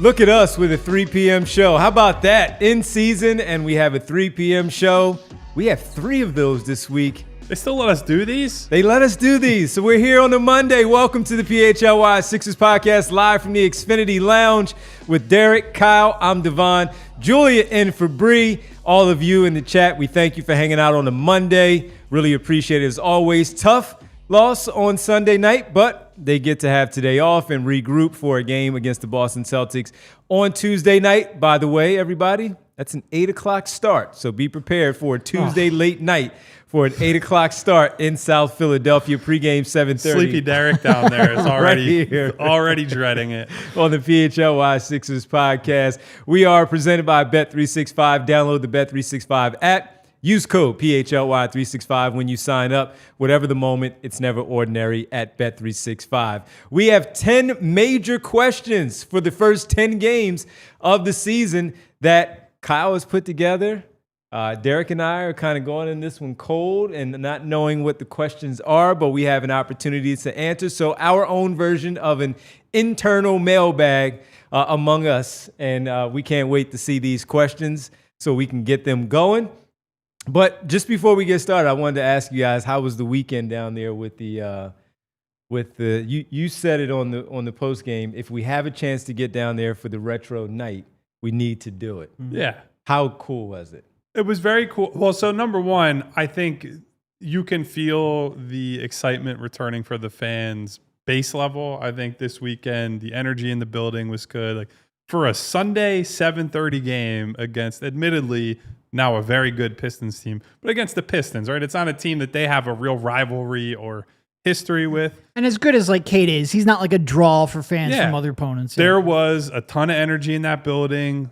Look at us with a 3 p.m. show. How about that? In season, and we have a 3 p.m. show. We have 3 of those this week. They still let us do these? They let us do these. So we're here on a Monday. Welcome to the PHLY Sixers podcast, live from the Xfinity Lounge with Derek, Kyle, I'm Devon, Julia, and Fabri. All of you in the chat, we thank you for hanging out on a Monday. Really appreciate it. As always, tough loss on Sunday night, but they get to have today off and regroup for a game against the Boston Celtics on Tuesday night. By the way, everybody, that's an 8 o'clock start, so be prepared for a Tuesday late night for an 8 o'clock start in South Philadelphia, pregame 7:30. Sleepy Derek down there is already dreading it. On the PHLY Sixers podcast. We are presented by Bet365. Download the Bet365 app. Use code PHLY365 when you sign up. Whatever the moment, it's never ordinary at Bet365. We have 10 major questions for the first 10 games of the season that Kyle has put together. Derek and I are kind of going in this one cold and not knowing what the questions are, but we have an opportunity to answer. So our own version of an internal mailbag among us, and we can't wait to see these questions so we can get them going. But just before we get started, I wanted to ask you guys, how was the weekend down there with the you said it on the post game. If we have a chance to get down there for the retro night, we need to do it. Yeah. How cool was it? It was very cool. Well, so number one, I think you can feel the excitement returning for the fans base level. I think this weekend, the energy in the building was good. Like for a Sunday 7:30 game against, admittedly, now a very good Pistons team, but against the Pistons, right? It's not a team that they have a real rivalry or history with. And as good as like Cade is, he's not like a draw for fans from other opponents. There was a ton of energy in that building.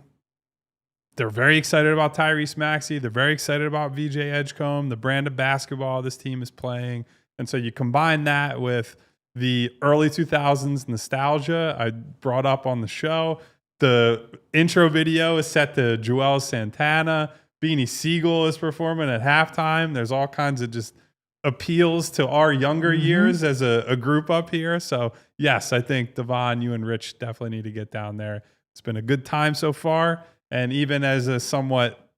They're very excited about Tyrese Maxey. They're very excited about VJ Edgecombe, the brand of basketball this team is playing. And so you combine that with the early 2000s nostalgia I brought up on the show. The intro video is set to Joel Santana. Beanie Siegel is performing at halftime. There's all kinds of just appeals to our younger years as a group up here. So, yes, I think Devon, you and Rich definitely need to get down there. It's been a good time so far. And even as a somewhat,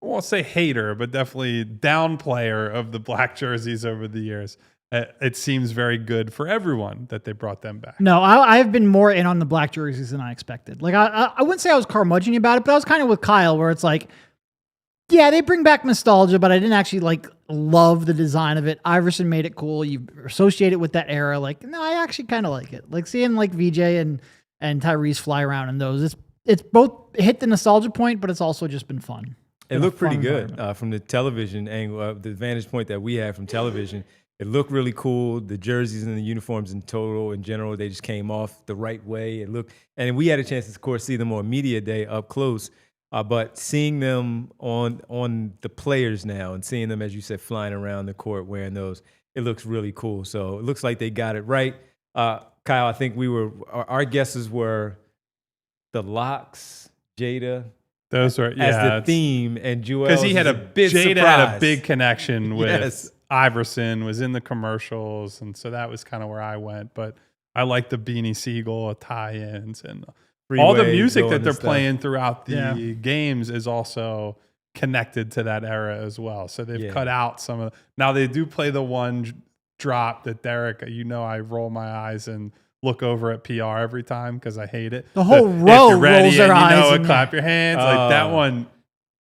I won't say hater, but definitely down player of the black jerseys over the years, it seems very good for everyone that they brought them back. No, I've been more in on the black jerseys than I expected. Like I wouldn't say I was curmudgeon about it, but I was kind of with Kyle where it's like, yeah, they bring back nostalgia, but I didn't actually like love the design of it. Iverson made it cool. You associate it with that era. Like, no, I actually kind of like it. Like seeing like VJ and Tyrese fly around in those. It's both hit the nostalgia point, but it's also just been fun. It looked pretty good from the television angle, the vantage point that we had from television. It looked really cool. The jerseys and the uniforms in general, they just came off the right way. And we had a chance to, of course, see them on media day up close. But seeing them on the players now and seeing them, as you said, flying around the court wearing those, it looks really cool. So it looks like they got it right. Kyle, I think our guesses were the Locks, Jada. Those were as the theme, and Joel because he had Jada had a big connection with yes. Iverson, was in the commercials, and so that was kind of where I went. But I like the Beanie Siegel tie-ins and all the music that they're playing throughout the games is also connected to that era as well. So they've cut out some of. Now they do play the one drop that Derek, I roll my eyes and look over at PR every time because I hate it. The whole row rolls their eyes. Clap your hands. Like that one,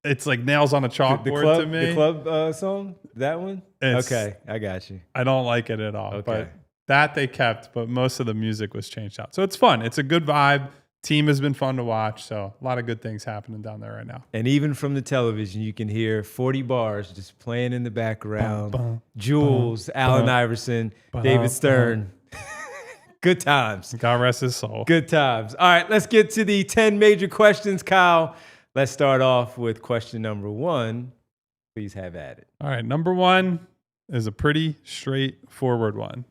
it's like nails on a chalkboard to me. The club song? That one? Okay, I got you. I don't like it at all. Okay. But that they kept, but most of the music was changed out. So it's fun. It's a good vibe. Team has been fun to watch. So a lot of good things happening down there right now. And even from the television, you can hear 40 bars just playing in the background. Jules, Allen Iverson, David Stern. Good times. God rest his soul. Good times. All right, let's get to the 10 major questions, Kyle. Let's start off with question number 1. Please have at it. All right, number 1 is a pretty straightforward one.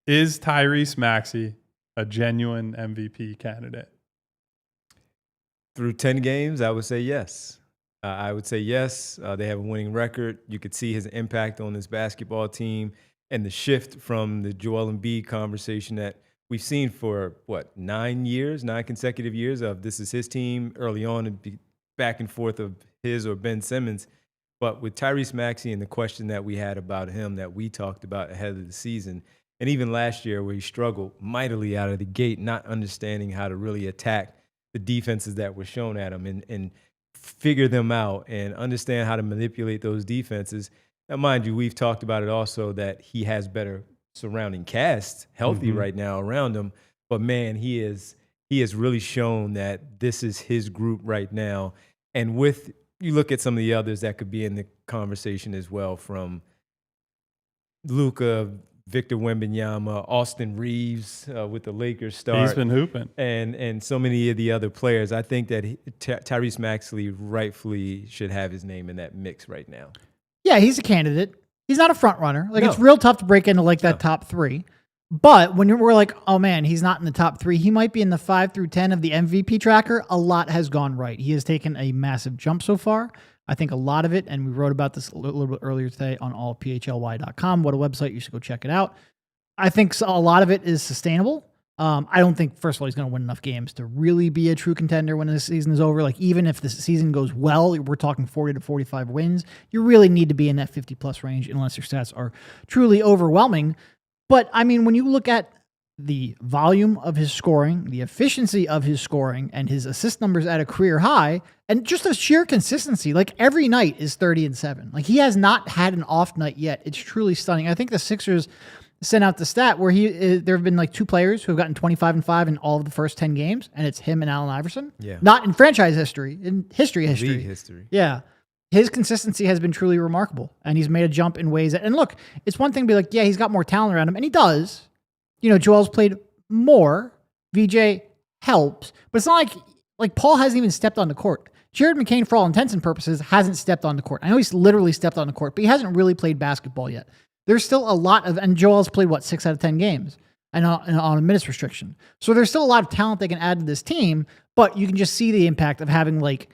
Is Tyrese Maxey a genuine MVP candidate? Through 10 games, I would say yes. I would say yes. They have a winning record. You could see his impact on this basketball team and the shift from the Joel Embiid conversation that we've seen for, 9 consecutive years of this is his team early on and be back and forth of his or Ben Simmons. But with Tyrese Maxey and the question that we had about him that we talked about ahead of the season, and even last year where he struggled mightily out of the gate, not understanding how to really attack the defenses that were shown at him and figure them out and understand how to manipulate those defenses. Now, mind you, we've talked about it also that he has better surrounding cast, healthy right now around him. But, man, he has really shown that this is his group right now. And with you look at some of the others that could be in the conversation as well, from Luka, Victor Wembanyama, Austin Reeves with the Lakers start. He's been hooping. And so many of the other players. I think that Tyrese Maxey rightfully should have his name in that mix right now. Yeah, he's a candidate. He's not a front runner. Like, No. it's real tough to break into like that top 3. But when we're like, oh man, he's not in the top 3, he might be in the 5 through 10 of the MVP tracker. A lot has gone right. He has taken a massive jump so far. I think a lot of it, and we wrote about this a little bit earlier today on allphly.com. What a website. You should go check it out. I think a lot of it is sustainable. I don't think, first of all, he's going to win enough games to really be a true contender when this season is over. Like, even if the season goes well, we're talking 40 to 45 wins. You really need to be in that 50-plus range unless your stats are truly overwhelming. But, I mean, when you look at the volume of his scoring, the efficiency of his scoring, and his assist numbers at a career high, and just the sheer consistency, like every night is 30-7. Like, he has not had an off night yet. It's truly stunning. I think the Sixers sent out the stat where there have been like 2 players who have gotten 25-5 in all of the first 10 games, and it's him and Allen Iverson. Yeah. Not in franchise history, in history. League history. Yeah. His consistency has been truly remarkable, and he's made a jump in ways that, and look, it's one thing to be like, yeah, he's got more talent around him, and he does. You know, Joel's played more. VJ helps, but it's not like Paul hasn't even stepped on the court. Jared McCain, for all intents and purposes, hasn't stepped on the court. I know he's literally stepped on the court, but he hasn't really played basketball yet. There's still a lot of, and Joel's played 6 out of 10 games and on a minutes restriction. So there's still a lot of talent they can add to this team, but you can just see the impact of having like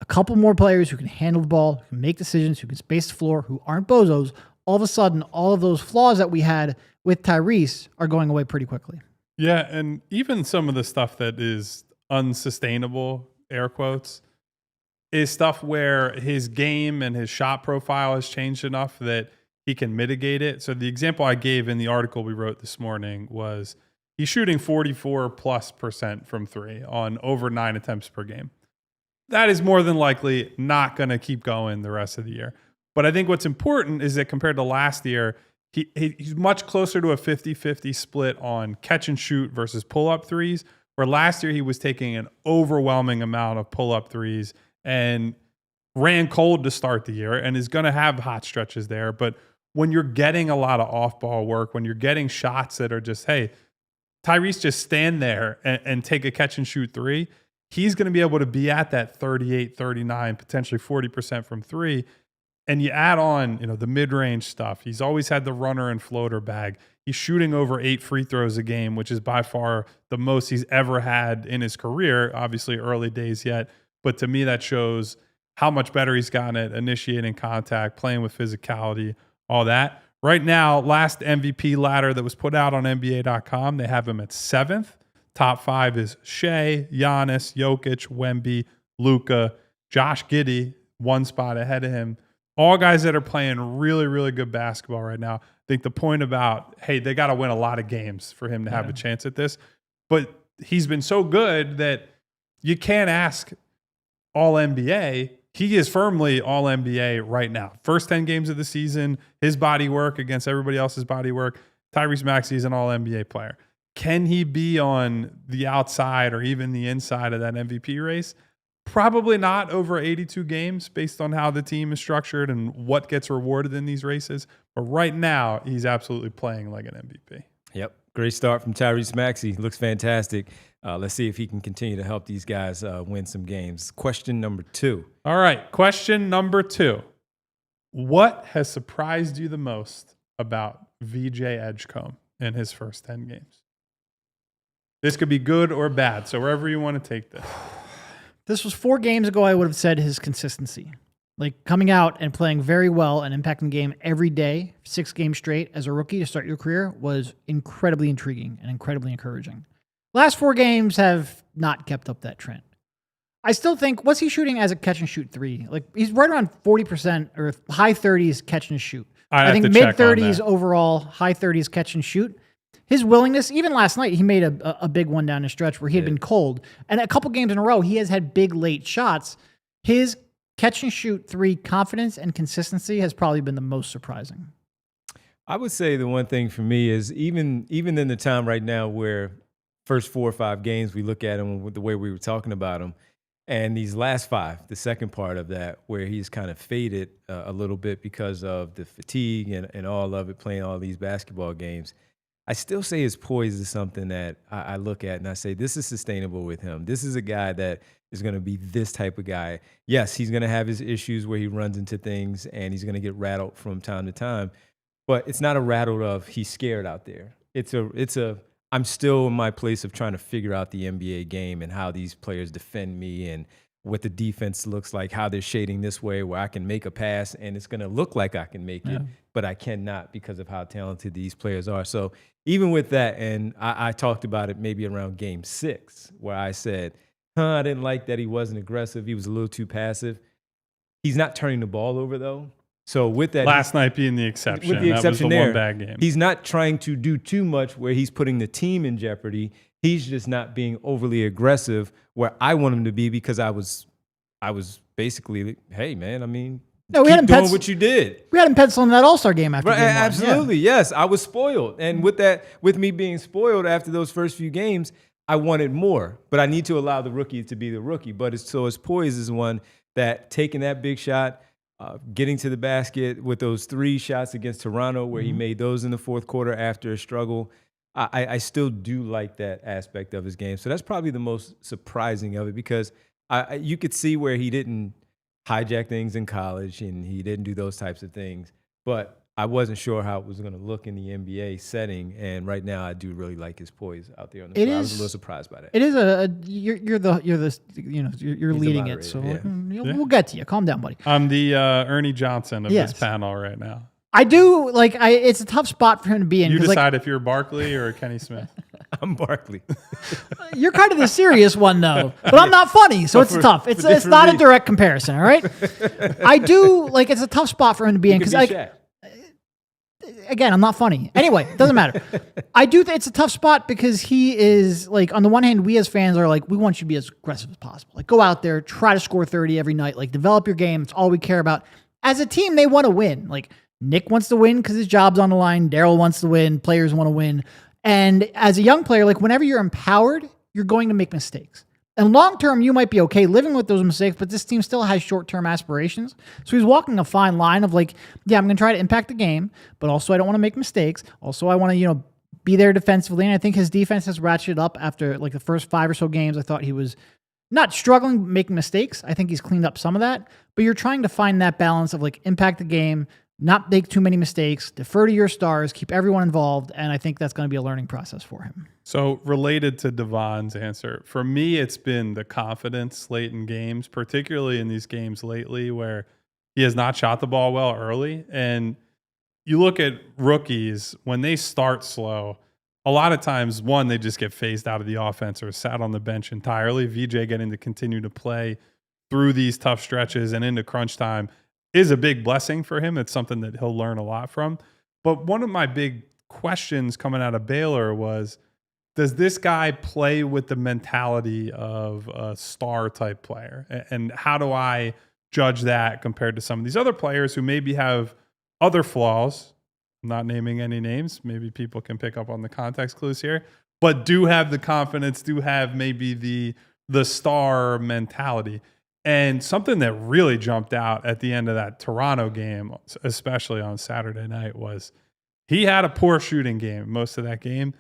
a couple more players who can handle the ball, who can make decisions, who can space the floor, who aren't bozos. All of a sudden, all of those flaws that we had with Tyrese are going away pretty quickly. Yeah, and even some of the stuff that is unsustainable, air quotes, is stuff where his game and his shot profile has changed enough that he can mitigate it. So the example I gave in the article we wrote this morning was he's shooting 44+% from 3 on over 9 attempts per game. That is more than likely not going to keep going the rest of the year. But I think what's important is that compared to last year, he's much closer to a 50-50 split on catch and shoot versus pull-up threes, where last year he was taking an overwhelming amount of pull-up threes and ran cold to start the year and is going to have hot stretches there. But when you're getting a lot of off-ball work, when you're getting shots that are just, hey, Tyrese, just stand there and take a catch and shoot 3, he's going to be able to be at that 38, 39, potentially 40% from 3. And you add on, the mid-range stuff. He's always had the runner and floater bag. He's shooting over 8 free throws a game, which is by far the most he's ever had in his career. Obviously early days yet, but to me that shows how much better he's gotten at initiating contact, playing with physicality, all that. Right now, last MVP ladder that was put out on NBA.com, they have him at 7th. Top 5 is Shea, Giannis, Jokic, Wemby, Luka, Josh Giddey, 1 spot ahead of him. All guys that are playing really, really good basketball right now. I think the point about, hey, they got to win a lot of games for him to have a chance at this. But he's been so good that you can't ask all NBA. He is firmly all NBA right now. First 10 games of the season, his body work against everybody else's body work. Tyrese Maxey is an all NBA player. Can he be on the outside or even the inside of that MVP race? Probably not over 82 games based on how the team is structured and what gets rewarded in these races. But right now, he's absolutely playing like an MVP. Yep. Great start from Tyrese Maxey. Looks fantastic. Let's see if he can continue to help these guys win some games. Question number 2. All right. Question number 2. What has surprised you the most about VJ Edgecombe in his first 10 games? This could be good or bad. So wherever you want to take this. This was 4 games ago, I would have said his consistency. Like coming out and playing very well and impacting the game every day, 6 games straight as a rookie to start your career was incredibly intriguing and incredibly encouraging. Last 4 games have not kept up that trend. I still think, what's he shooting as a catch and shoot 3? Like he's right around 40% or high 30s catch and shoot. I think mid 30s overall, high 30s catch and shoot. His willingness, even last night, he made a big one down the stretch where he had been cold. And a couple games in a row, he has had big late shots. His catch and shoot 3 confidence and consistency has probably been the most surprising. I would say the one thing for me is even in the time right now where first 4 or 5 games we look at him with the way we were talking about him, and these last 5, the second part of that, where he's kind of faded a little bit because of the fatigue and all of it, playing all these basketball games, I still say his poise is something that I look at and I say, this is sustainable with him. This is a guy that is going to be this type of guy. Yes, he's going to have his issues where he runs into things and he's going to get rattled from time to time, but it's not a rattle of he's scared out there. It's a I'm still in my place of trying to figure out the NBA game and how these players defend me and what the defense looks like, how they're shading this way where I can make a pass and it's going to look like I can make it, but I cannot because of how talented these players are. So even with that, and I talked about it maybe around game 6 where I said, I didn't like that he wasn't aggressive. He was a little too passive. He's not turning the ball over, though. So with that, last night being the exception, with the exception that was the there, one bad game. He's not trying to do too much where he's putting the team in jeopardy. He's just not being overly aggressive where I want him to be because I was basically, hey man, I mean, no, keep doing what you did. We had him pencil in that All-Star game after game 1. Absolutely, yes. I was spoiled, and with me being spoiled after those first few games, I wanted more. But I need to allow the rookie to be the rookie. But his poise is one that taking that big shot. Getting to the basket with those 3 shots against Toronto where he made those in the fourth quarter after a struggle. I still do like that aspect of his game. So that's probably the most surprising of it because you could see where he didn't hijack things in college and he didn't do those types of things. But I wasn't sure how it was going to look in the NBA setting. And right now I do really like his poise out there on the floor. I was a little surprised by that. It is you're leading it. So we'll get to you. Calm down, buddy. I'm the Ernie Johnson of this panel right now. I do it's a tough spot for him to be in. You decide if you're Barkley or Kenny Smith. I'm Barkley. You're kind of the serious one though, but I'm not funny, so it's tough. It's not a direct comparison. All right. I do it's a tough spot for him to be in because again, I'm not funny. Anyway, it doesn't matter. I do think it's a tough spot because he is on the one hand, we as fans are we want you to be as aggressive as possible. Go out there, try to score 30 every night, develop your game. It's all we care about. As a team, they want to win. Nick wants to win because his job's on the line. Daryl wants to win. Players want to win. And as a young player, whenever you're empowered, you're going to make mistakes. And long term, you might be okay living with those mistakes, but this team still has short-term aspirations. So he's walking a fine line of I'm going to try to impact the game, but also I don't want to make mistakes. Also, I want to, be there defensively. And I think his defense has ratcheted up after the first 5 or so games. I thought he was not struggling, making mistakes. I think he's cleaned up some of that, but you're trying to find that balance of impact the game, not make too many mistakes, defer to your stars, keep everyone involved, and I think that's going to be a learning process for him. So related to Devon's answer, for me, it's been the confidence late in games, particularly in these games lately where he has not shot the ball well early. And you look at rookies, when they start slow, a lot of times, one, they just get phased out of the offense or sat on the bench entirely. VJ getting to continue to play through these tough stretches and into crunch time is a big blessing for him. It's something that he'll learn a lot from. But one of my big questions coming out of Baylor was, does this guy play with the mentality of a star-type player? And how do I judge that compared to some of these other players who maybe have other flaws? I'm not naming any names. Maybe people can pick up on the context clues here. But do have the confidence, do have maybe the star mentality. And something that really jumped out at the end of that Toronto game, especially on Saturday night, was he had a poor shooting game most of that game.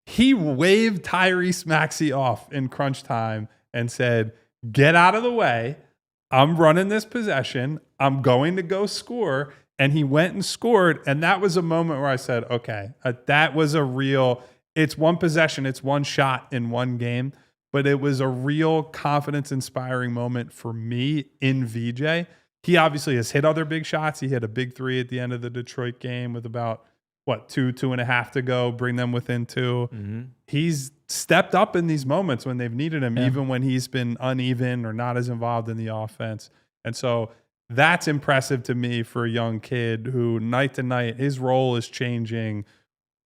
He waved Tyrese Maxey off in crunch time and said, get out of the way. I'm running this possession. I'm going to go score. And he went and scored. And that was a moment where I said, okay, that was a real, it's one possession, it's one shot in one game. But it was a real confidence-inspiring moment for me in VJ. he obviously has hit other big shots. He hit a big 3 at the end of the Detroit game with about, 2.5 to go, bring them within 2. Mm-hmm. He's stepped up in these moments when they've needed him, even when he's been uneven or not as involved in the offense. And so that's impressive to me for a young kid who night to night, his role is changing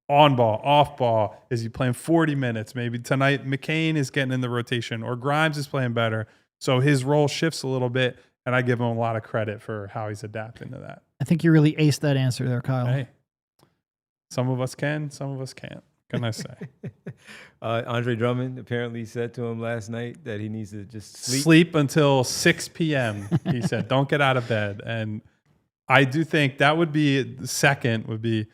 on ball, off ball. Is he playing 40 minutes? Maybe tonight McCain is getting in the rotation or Grimes is playing better. So his role shifts a little bit, and I give him a lot of credit for how he's adapting to that. I think you really aced that answer there, Kyle. Hey, some of us can, some of us can't. What can I say? Andre Drummond apparently said to him last night that he needs to just sleep. Sleep until 6 p.m., he said. Don't get out of bed. And I do think that would be the second would be,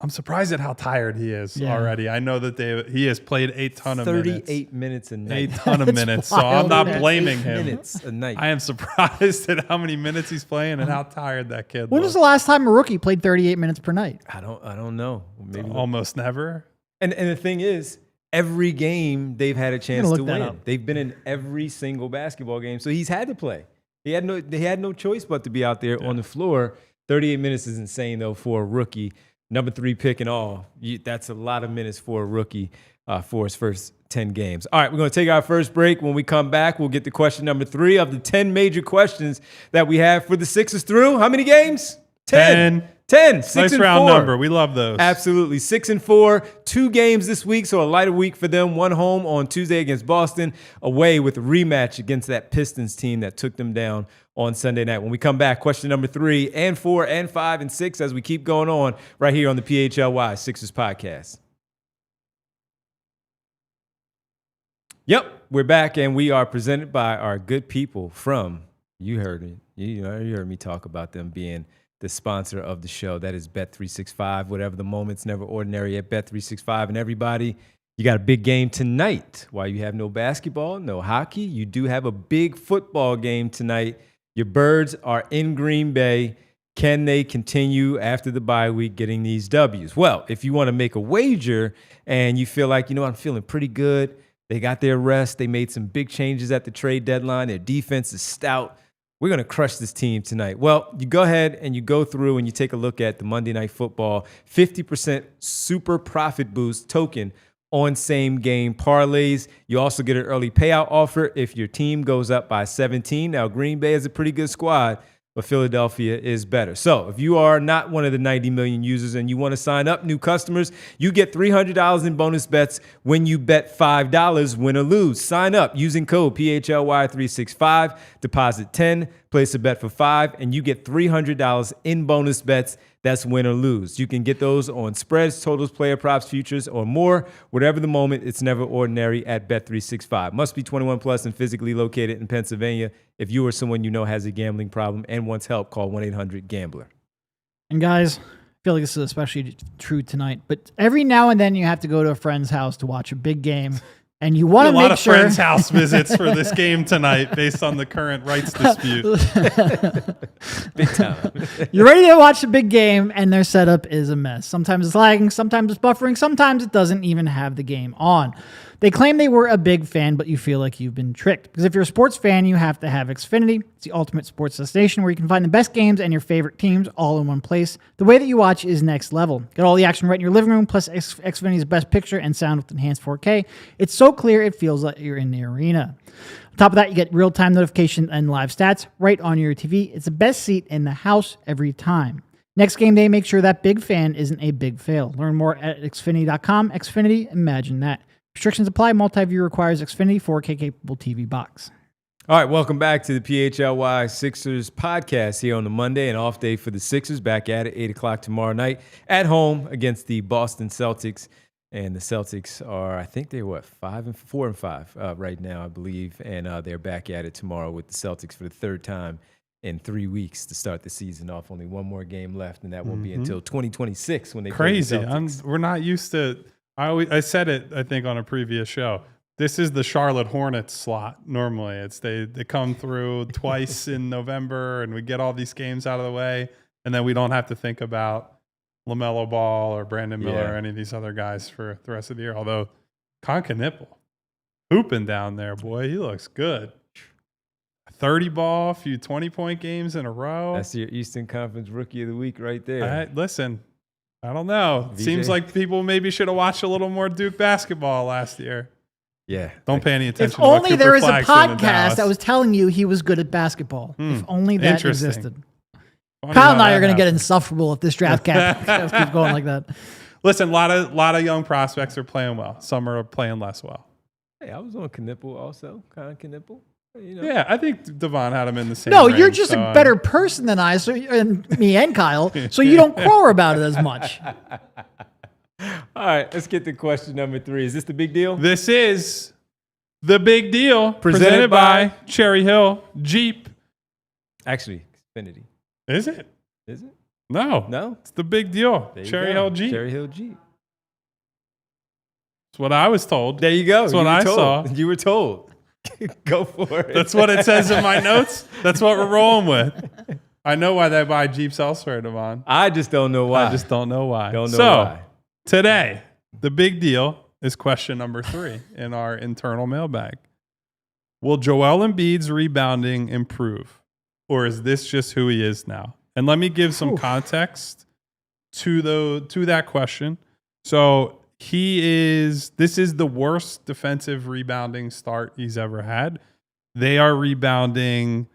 I'm surprised at how tired he is already. I know that he has played a ton of 38 minutes a night. A ton of minutes. So I'm not blaming him. Minutes a night. I am surprised at how many minutes he's playing and how tired that kid When was the last time a rookie played 38 minutes per night? I don't know. Maybe almost never. And the thing is, every game they've had a chance to win. Up. They've been in every single basketball game, so he's had to play. They had no choice but to be out there on the floor. 38 minutes is insane though for a rookie. Number 3 pick and all. That's a lot of minutes for a rookie for his first 10 games. All right, we're going to take our first break. When we come back, we'll get to question number 3 of the 10 major questions that we have for the Sixers through. How many games? 10. 6 nice and round 4. number. We love those. Absolutely. 6 and 4. 2 games this week, so a lighter week for them. 1 home on Tuesday against Boston, away with a rematch against that Pistons team that took them down on Sunday night. When we come back, question number 3 and 4 and 5 and 6 as we keep going on right here on the PHLY Sixers podcast. Yep, we're back, and we are presented by our good people from, you heard it. You heard me talk about them being the sponsor of the show. That is Bet365. Whatever the moment's never ordinary at Bet365. And everybody, you got a big game tonight. While you have no basketball, no hockey, you do have a big football game tonight. Your Birds are in Green Bay. Can they continue after the bye week getting these W's? Well, if you want to make a wager and you feel like, I'm feeling pretty good, they got their rest, they made some big changes at the trade deadline, their defense is stout, we're going to crush this team tonight. Well, you go ahead and you go through and you take a look at the Monday Night Football 50% super profit boost token on same game parlays. You also get an early payout offer if your team goes up by 17. Now, Green Bay is a pretty good squad, but Philadelphia is better. So if you are not one of the 90 million users and you want to sign up, new customers, you get $300 in bonus bets when you bet $5, win or lose. Sign up using code PHLY365, deposit 10, place a bet for $5, and you get $300 in bonus bets. That's win or lose. You can get those on spreads, totals, player props, futures, or more. Whatever the moment, it's never ordinary at Bet365. Must be 21 plus and physically located in Pennsylvania. If you or someone you know has a gambling problem and wants help, call 1-800-GAMBLER. And guys, I feel like this is especially true tonight, but every now and then you have to go to a friend's house to watch a big game. And you want to make sure. A lot of friends' house visits for this game tonight based on the current rights dispute. Big time. You're ready to watch a big game, and their setup is a mess. Sometimes it's lagging, sometimes it's buffering, sometimes it doesn't even have the game on. They claim they were a big fan, but you feel like you've been tricked. Because if you're a sports fan, you have to have Xfinity. It's the ultimate sports destination where you can find the best games and your favorite teams all in one place. The way that you watch is next level. Get all the action right in your living room, plus Xfinity's best picture and sound with enhanced 4K. It's so clear it feels like you're in the arena. On top of that, you get real-time notification and live stats right on your TV. It's the best seat in the house every time. Next game day, make sure that big fan isn't a big fail. Learn more at Xfinity.com. Xfinity, imagine that. Restrictions apply. Multi-view requires Xfinity 4K capable TV box. All right, welcome back to the PHLY Sixers podcast here on the Monday, an off day for the Sixers. Back at it, 8 o'clock tomorrow night at home against the Boston Celtics. And the Celtics are, I think they're 4 and 5 right now, I believe. And they're back at it tomorrow with the Celtics for the third time in 3 weeks to start the season off. Only one more game left, and that won't be until 2026 when they play the Celtics. We're not used to. I said it, I think, on a previous show. This is the Charlotte Hornets slot. Normally, it's they come through twice in November, and we get all these games out of the way, and then we don't have to think about LaMelo Ball or Brandon Miller or any of these other guys for the rest of the year. Although Conca Nipple hooping down there, boy, he looks good. 30 ball, a few 20-point games in a row. That's your Eastern Conference Rookie of the Week right there. Listen, I don't know. VJ? Seems like people maybe should have watched a little more Duke basketball last year. Yeah. Don't pay any attention If to what only Cooper there was a Flagg said in podcast Dallas. that was telling you he was good at basketball. If only that Interesting. existed. Funny Kyle how and I that are going to get happened. insufferable if this draft keeps going like that. Listen, a lot of young prospects are playing well. Some are playing less well. Hey, I was on Knipple also. Kind of Knipple. You know. Yeah, I think Devon had him in the same No, range, you're just so, a better person than I, and me and Kyle, so you don't crow about it as much. All right, let's get to question number 3. Is this the big deal? This is the big deal Presented by Cherry Hill Jeep. Actually, Xfinity. Is it? Is it? No. No? It's the big deal. There you Cherry go. Hill Jeep. Cherry Hill Jeep. That's what I was told. There you go. That's what You were I told. saw. You were told. Go for it. That's what it says in my notes. That's what we're rolling with. I know why they buy Jeeps elsewhere, Devon. I just don't know why. I just don't know why. Don't know so, why. today, the big deal is question number 3 in our internal mailbag. Will Joel Embiid's rebounding improve? Or is this just who he is now? And let me give some context to that question. So this is the worst defensive rebounding start he's ever had. They are rebounding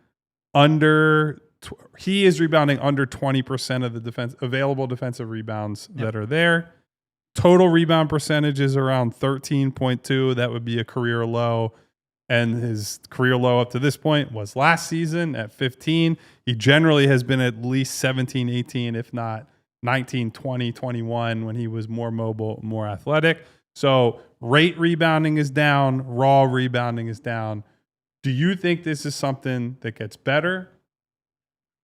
he is rebounding under 20% of the available defensive rebounds that are there. Total rebound percentage is around 13.2. That would be a career low. And his career low up to this point was last season at 15. He generally has been at least 17, 18, if not 19, 20, 21 when he was more mobile, more athletic. So rate rebounding is down. Raw rebounding is down. Do you think this is something that gets better?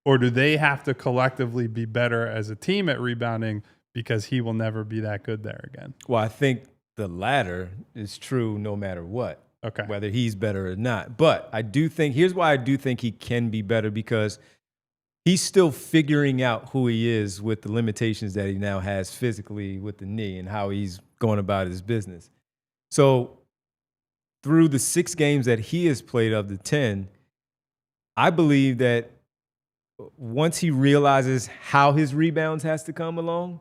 Or do they have to collectively be better as a team at rebounding because he will never be that good there again? Well, I think the latter is true no matter what. Okay. Whether he's better or not. But I do think, here's why I do think he can be better, because he's still figuring out who he is with the limitations that he now has physically with the knee and how he's going about his business. So through the 6 games that he has played of the 10, I believe that once he realizes how his rebounds has to come along,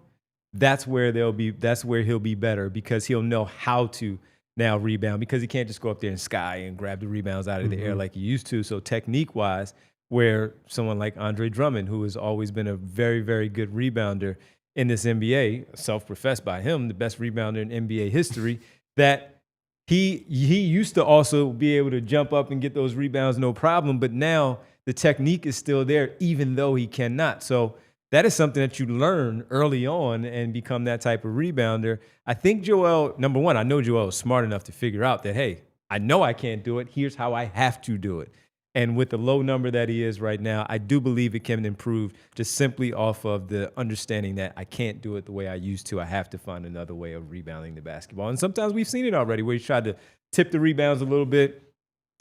that's where he'll be better, because he'll know how to now rebound, because he can't just go up there and sky and grab the rebounds out of the air like he used to. So technique-wise, where someone like Andre Drummond, who has always been a very, very good rebounder in this NBA, self-professed by him, the best rebounder in NBA history, that he used to also be able to jump up and get those rebounds no problem, but now the technique is still there, even though he cannot. So that is something that you learn early on and become that type of rebounder. I think Joel, number one, I know Joel is smart enough to figure out that, hey, I know I can't do it. Here's how I have to do it. And with the low number that he is right now, I do believe it can improve just simply off of the understanding that I can't do it the way I used to. I have to find another way of rebounding the basketball. And sometimes we've seen it already where he's tried to tip the rebounds a little bit,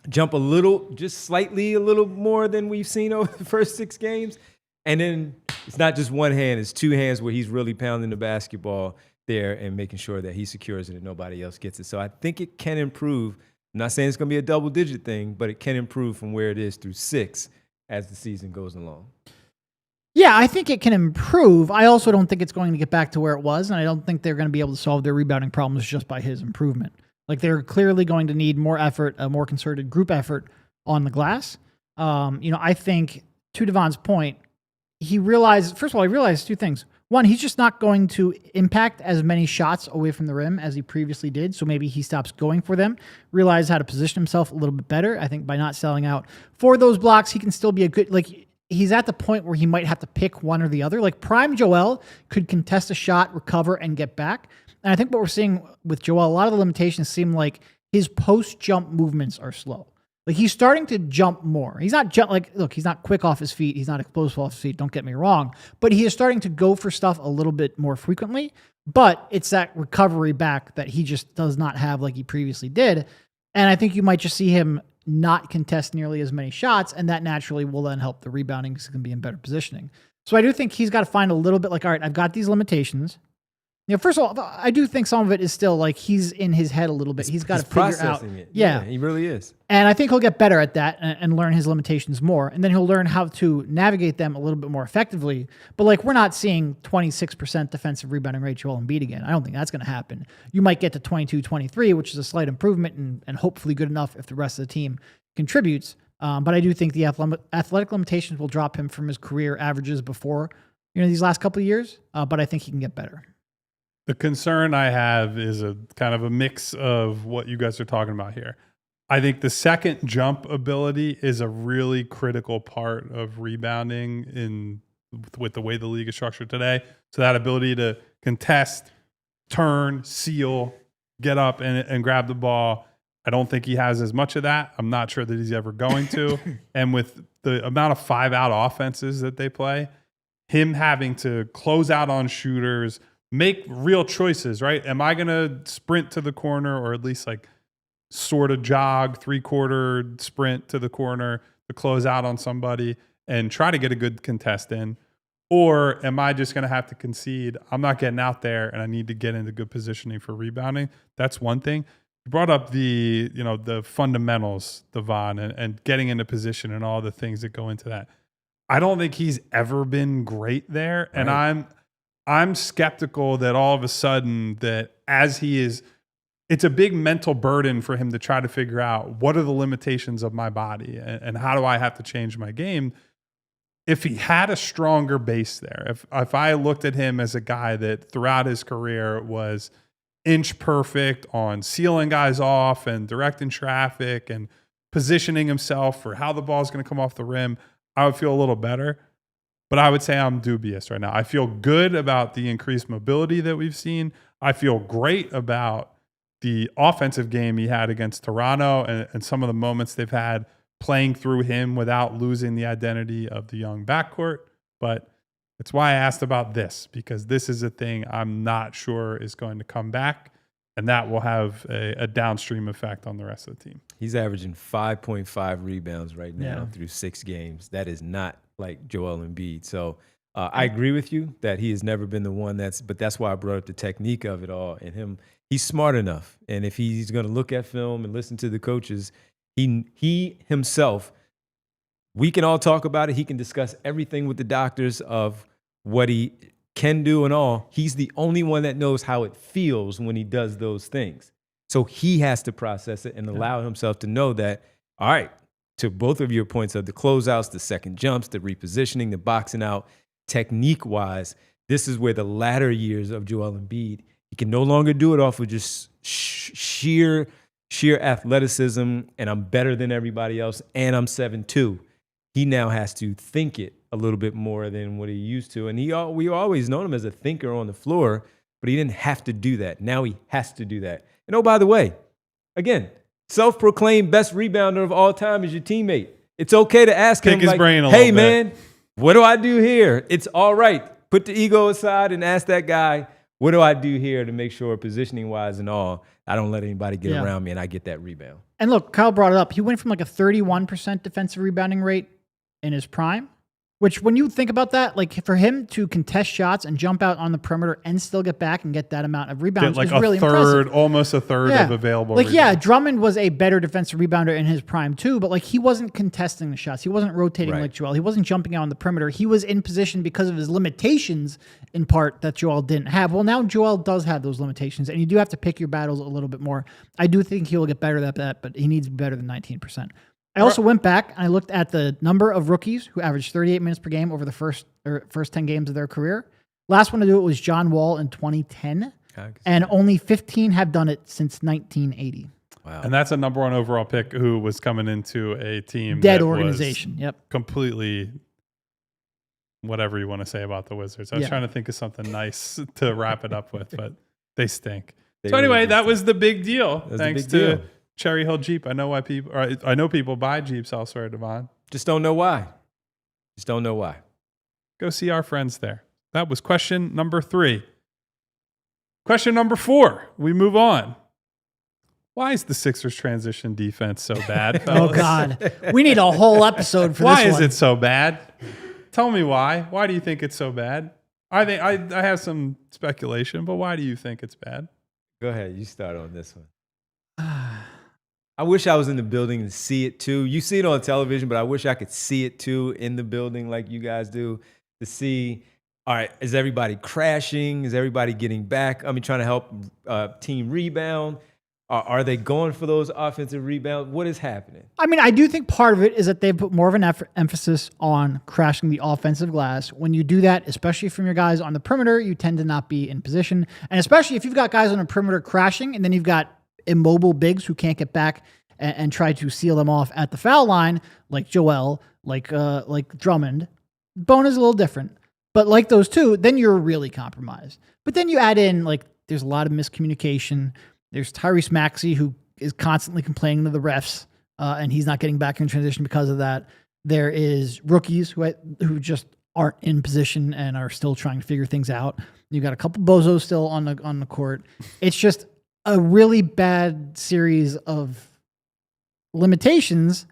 jump a little, just slightly a little more than we've seen over the first 6 games. And then it's not just one hand, it's 2 hands where he's really pounding the basketball there and making sure that he secures it and nobody else gets it. So I think it can improve. I'm not saying it's going to be a double-digit thing, but it can improve from where it is through 6 as the season goes along. Yeah, I think it can improve. I also don't think it's going to get back to where it was, and I don't think they're going to be able to solve their rebounding problems just by his improvement. Like, they're clearly going to need more effort, a more concerted group effort on the glass. I think, to Devon's point, he realized 2 things. One, he's just not going to impact as many shots away from the rim as he previously did, so maybe he stops going for them, realize how to position himself a little bit better. I think by not selling out for those blocks, he can still be a good, he's at the point where he might have to pick one or the other. Like, prime Joel could contest a shot, recover, and get back. And I think what we're seeing with Joel, a lot of the limitations seem like his post-jump movements are slow. Like, he's starting to jump more. He's not he's not quick off his feet. He's not explosive off his feet. Don't get me wrong. But he is starting to go for stuff a little bit more frequently. But it's that recovery back that he just does not have like he previously did. And I think you might just see him not contest nearly as many shots. And that naturally will then help the rebounding because he can be in better positioning. So I do think he's got to find a little bit all right, I've got these limitations. First of all, I do think some of it is still like he's in his head a little bit. He's got to figure out. Processing it. Yeah, he really is. And I think he'll get better at that and learn his limitations more. And then he'll learn how to navigate them a little bit more effectively. But like, we're not seeing 26% defensive rebounding rate Joel Embiid again. I don't think that's going to happen. You might get to 22, 23, which is a slight improvement and hopefully good enough if the rest of the team contributes. But I do think the athletic limitations will drop him from his career averages before, these last couple of years. But I think he can get better. The concern I have is a kind of a mix of what you guys are talking about here. I think the second jump ability is a really critical part of rebounding with the way the league is structured today. So that ability to contest, turn, seal, get up and grab the ball. I don't think he has as much of that. I'm not sure that he's ever going to. And with the amount of 5-out offenses that they play, him having to close out on shooters, make real choices, right? Am I going to sprint to the corner or at least like sort of jog 3/4 sprint to the corner to close out on somebody and try to get a good contest in? Or am I just going to have to concede? I'm not getting out there and I need to get into good positioning for rebounding. That's one thing. You brought up the fundamentals, Devon, and getting into position and all the things that go into that. I don't think he's ever been great there. Right. And I'm skeptical that all of a sudden that as he is, it's a big mental burden for him to try to figure out what are the limitations of my body and how do I have to change my game. If he had a stronger base there, if I looked at him as a guy that throughout his career was inch perfect on sealing guys off and directing traffic and positioning himself for how the ball is going to come off the rim, I would feel a little better. But I would say I'm dubious right now. I feel good about the increased mobility that we've seen. I feel great about the offensive game he had against Toronto and some of the moments they've had playing through him without losing the identity of the young backcourt. But it's why I asked about this, because this is a thing I'm not sure is going to come back, and that will have a downstream effect on the rest of the team. He's averaging 5.5 rebounds right now through 6 games. That is not like Joel Embiid. So I agree with you that he has never been the one but that's why I brought up the technique of it all. And he's smart enough. And if he's going to look at film and listen to the coaches, he himself, we can all talk about it. He can discuss everything with the doctors of what he can do and all. He's the only one that knows how it feels when he does those things. So he has to process it and allow himself to know that, all right, to both of your points of the closeouts, the second jumps, the repositioning, the boxing out, technique-wise, this is where the latter years of Joel Embiid, he can no longer do it off of just sheer athleticism, and I'm better than everybody else, and I'm 7'2". He now has to think it a little bit more than what he used to. And we always known him as a thinker on the floor, but he didn't have to do that. Now he has to do that. And oh, by the way, again, self-proclaimed best rebounder of all time is your teammate. It's okay to ask him, his brain a hey, little man, bit. What do I do here? It's all right. Put the ego aside and ask that guy, what do I do here to make sure positioning-wise and all, I don't let anybody get around me and I get that rebound. And look, Kyle brought it up. He went from like a 31% defensive rebounding rate in his prime, which when you think about that, like for him to contest shots and jump out on the perimeter and still get back and get that amount of rebounds is really impressive. Almost a third of available rebounds. Yeah, Drummond was a better defensive rebounder in his prime too, but like he wasn't contesting the shots. He wasn't rotating like Joel. He wasn't jumping out on the perimeter. He was in position because of his limitations in part that Joel didn't have. Well, now Joel does have those limitations, and you do have to pick your battles a little bit more. I do think he will get better at that, but he needs to be better than 19%. I also went back and I looked at the number of rookies who averaged 38 minutes per game over the first 10 games of their career. Last one to do it was John Wall in 2010, and only 15 have done it since 1980. Wow. And that's a number 1 overall pick who was coming into a team dead organization. Completely whatever you want to say about the Wizards. I was trying to think of something nice to wrap it up with, but they stink. So anyway, that was the big deal. Thanks to Cherry Hill Jeep. I know people buy Jeeps elsewhere, Devon. Just don't know why. Go see our friends there. That was question number 3. Question number 4. We move on. Why is the Sixers transition defense so bad, fellas? Oh, God. We need a whole episode for this one. Why is it so bad? Tell me why. Why do you think it's so bad? I think I have some speculation, but why do you think it's bad? Go ahead. You start on this one. I wish I was in the building to see it too. You see it on television, but I wish I could see it too in the building like you guys do to see, all right, is everybody crashing? Is everybody getting back? I mean, trying to help team rebound. Are they going for those offensive rebounds? What is happening? I mean, I do think part of it is that they've put more of an emphasis on crashing the offensive glass. When you do that, especially from your guys on the perimeter, you tend to not be in position. And especially if you've got guys on the perimeter crashing and then you've got immobile bigs who can't get back and try to seal them off at the foul line, like Joel, like Drummond. Bone is a little different. But like those two, then you're really compromised. But then you add in, like, there's a lot of miscommunication. There's Tyrese Maxey, who is constantly complaining to the refs, and he's not getting back in transition because of that. There is rookies who just aren't in position and are still trying to figure things out. You got a couple bozos still on the court. It's just a really bad series of limitations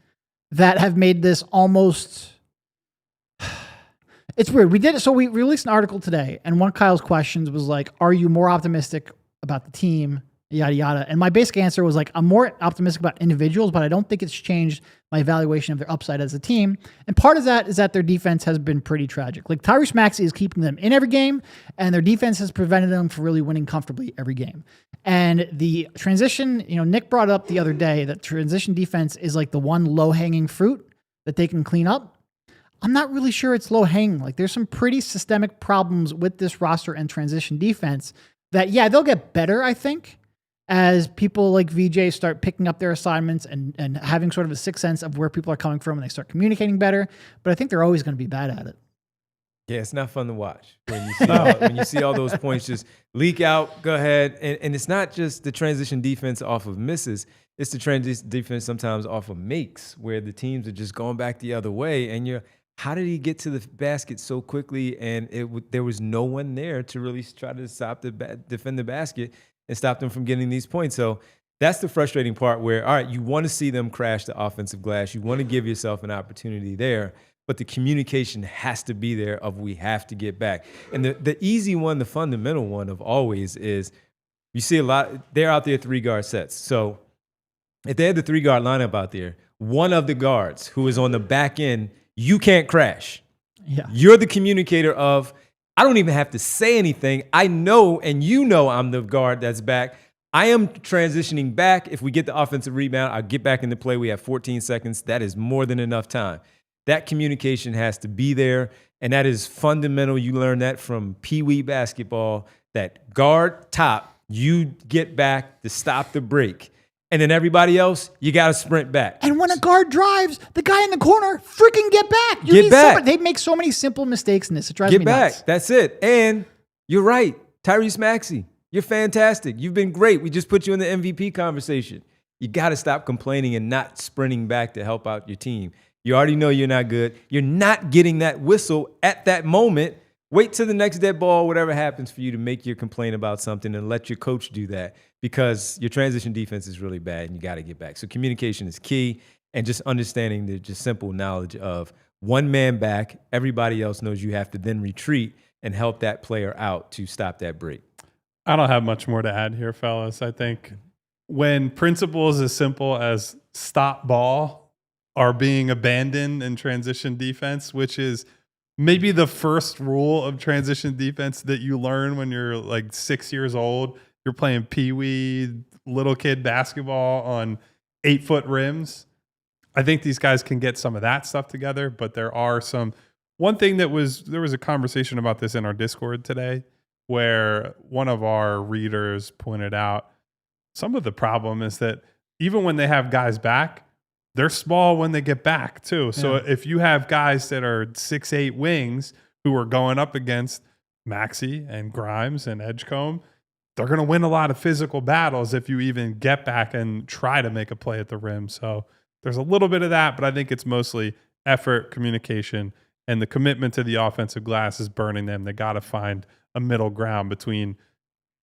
that have made this almost. It's weird. We did it. So we released an article today, and one of Kyle's questions was like, "Are you more optimistic about the team?" Yada, yada. And my basic answer was like, I'm more optimistic about individuals, but I don't think it's changed my evaluation of their upside as a team. And part of that is that their defense has been pretty tragic. Like Tyrese Maxey is keeping them in every game, and their defense has prevented them from really winning comfortably every game. And the transition, Nick brought up the other day that transition defense is like the one low-hanging fruit that they can clean up. I'm not really sure it's low-hanging. Like there's some pretty systemic problems with this roster and transition defense that, yeah, they'll get better, I think, as people like VJ start picking up their assignments and having sort of a sixth sense of where people are coming from and they start communicating better. But I think they're always going to be bad at it. Yeah, it's not fun to watch when you see all those points just leak out. Go ahead. And it's not just the transition defense off of misses. It's the transition defense sometimes off of makes where the teams are just going back the other way. And how did he get to the basket so quickly? And there was no one there to really try to defend the basket and stop them from getting these points. So that's the frustrating part where, all right, you want to see them crash the offensive glass. You want to give yourself an opportunity there, but the communication has to be there of we have to get back. And the easy one, the fundamental one of always is you see a lot, they're out there 3-guard sets. So if they had the 3-guard lineup out there, one of the guards who is on the back end, you can't crash. Yeah. You're the communicator of, I don't even have to say anything. I know, and I'm the guard that's back. I am transitioning back. If we get the offensive rebound, I'll get back into play. We have 14 seconds. That is more than enough time. That communication has to be there, and that is fundamental. You learn that from Pee-wee basketball, that guard top, you get back to stop the break. And then everybody else, you got to sprint back. And when a guard drives, the guy in the corner, freaking get back. Get back. They make so many simple mistakes in this. It drives me nuts. Get back. That's it. And you're right. Tyrese Maxey, you're fantastic. You've been great. We just put you in the MVP conversation. You got to stop complaining and not sprinting back to help out your team. You already know you're not good. You're not getting that whistle at that moment. Wait till the next dead ball, whatever happens for you to make your complaint about something and let your coach do that because your transition defense is really bad and you got to get back. So communication is key and just understanding the just simple knowledge of one man back, everybody else knows you have to then retreat and help that player out to stop that break. I don't have much more to add here, fellas. I think when principles as simple as stop ball are being abandoned in transition defense, which is maybe the first rule of transition defense that you learn when you're like 6 years old. You're playing peewee, little kid basketball on 8-foot rims. I think these guys can get some of that stuff together, but there are some. One thing there was a conversation about this in our Discord today where one of our readers pointed out some of the problem is that even when they have guys back, they're small when they get back too. So if you have guys that are 6'8" wings who are going up against Maxey and Grimes and Edgecombe, they're going to win a lot of physical battles if you even get back and try to make a play at the rim. So there's a little bit of that, but I think it's mostly effort, communication, and the commitment to the offensive glass is burning them. They got to find a middle ground between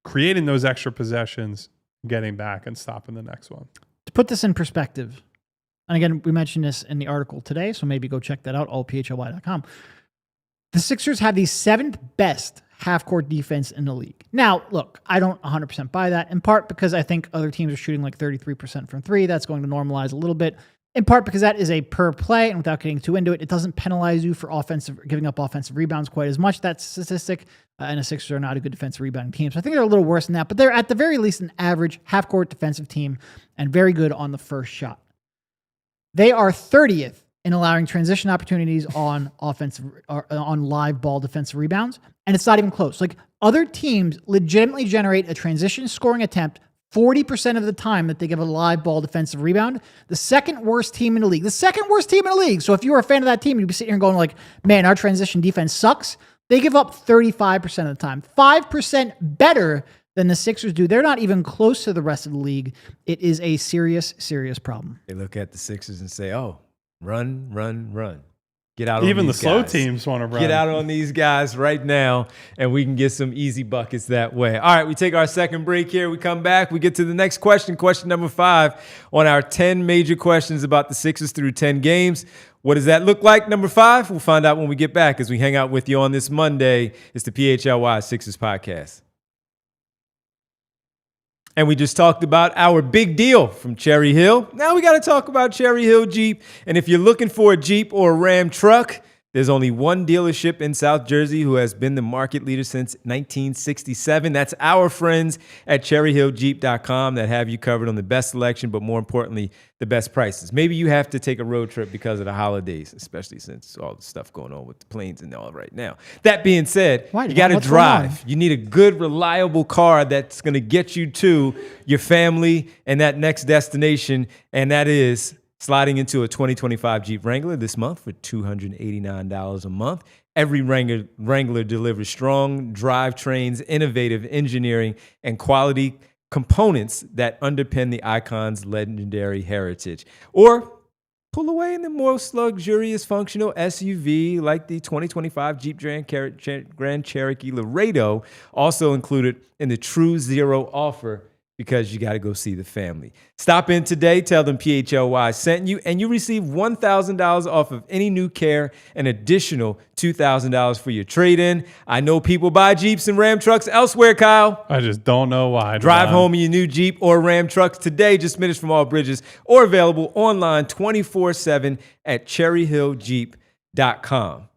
creating those extra possessions, getting back, and stopping the next one. To put this in perspective, and again, we mentioned this in the article today, so maybe go check that out, allphly.com. The Sixers have the 7th best half-court defense in the league. Now, look, I don't 100% buy that, in part because I think other teams are shooting like 33% from three. That's going to normalize a little bit, in part because that is a per play, and without getting too into it, it doesn't penalize you for giving up offensive rebounds quite as much. That statistic, and the Sixers are not a good defensive rebounding team. So I think they're a little worse than that, but they're at the very least an average half-court defensive team and very good on the first shot. They are 30th in allowing transition opportunities on offensive or on live ball defensive rebounds, and it's not even close. Like, other teams legitimately generate a transition scoring attempt 40% of the time that they give a live ball defensive rebound. The second worst team in the league. So if you were a fan of that team, you'd be sitting here going like, man, our transition defense sucks. They give up 35% of the time, 5% better than the Sixers do. They're not even close to the rest of the league. It is a serious, serious problem. They look at the Sixers and say, oh, run, run, run. Get out on Even the these slow guys. teams want to run. Get out on these guys right now, and we can get some easy buckets that way. All right, we take our second break here. We come back. We get to the next question, question number 5 on our 10 major questions about the Sixers through 10 games. What does that look like, number 5? We'll find out when we get back as we hang out with you on this Monday. It's the PHLY Sixers podcast. And we just talked about our big deal from Cherry Hill. Now we got to talk about Cherry Hill Jeep. And if you're looking for a Jeep or a Ram truck, there's only one dealership in South Jersey who has been the market leader since 1967. That's our friends at cherryhilljeep.com that have you covered on the best selection, but more importantly, the best prices. Maybe you have to take a road trip because of the holidays, especially since all the stuff going on with the planes and all right now. That being said, you got to drive. You need a good, reliable car that's going to get you to your family and that next destination, and that is sliding into a 2025 Jeep Wrangler this month for $289 a month. Every Wrangler delivers strong drivetrains, innovative engineering, and quality components that underpin the icon's legendary heritage. Or pull away in the most luxurious functional SUV like the 2025 Jeep Grand Cherokee Laredo, also included in the True Zero offer, because you got to go see the family. Stop in today, tell them PHLY sent you, and you receive $1,000 off of any new care, an additional $2,000 for your trade-in. I know people buy Jeeps and Ram trucks elsewhere, Kyle. I just don't know why. Drive home in your new Jeep or Ram trucks today, just minutes from all bridges, or available online 24/7 at cherryhilljeep.com.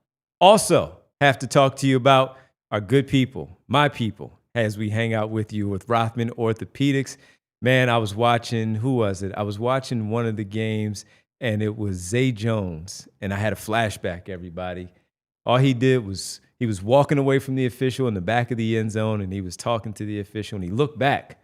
Also, have to talk to you about our good people, my people, as we hang out with you with Rothman Orthopedics. Man, I was watching, who was it? I was watching one of the games, and it was Zay Jones, and I had a flashback, everybody. All he did was he was walking away from the official in the back of the end zone, and he was talking to the official, and he looked back,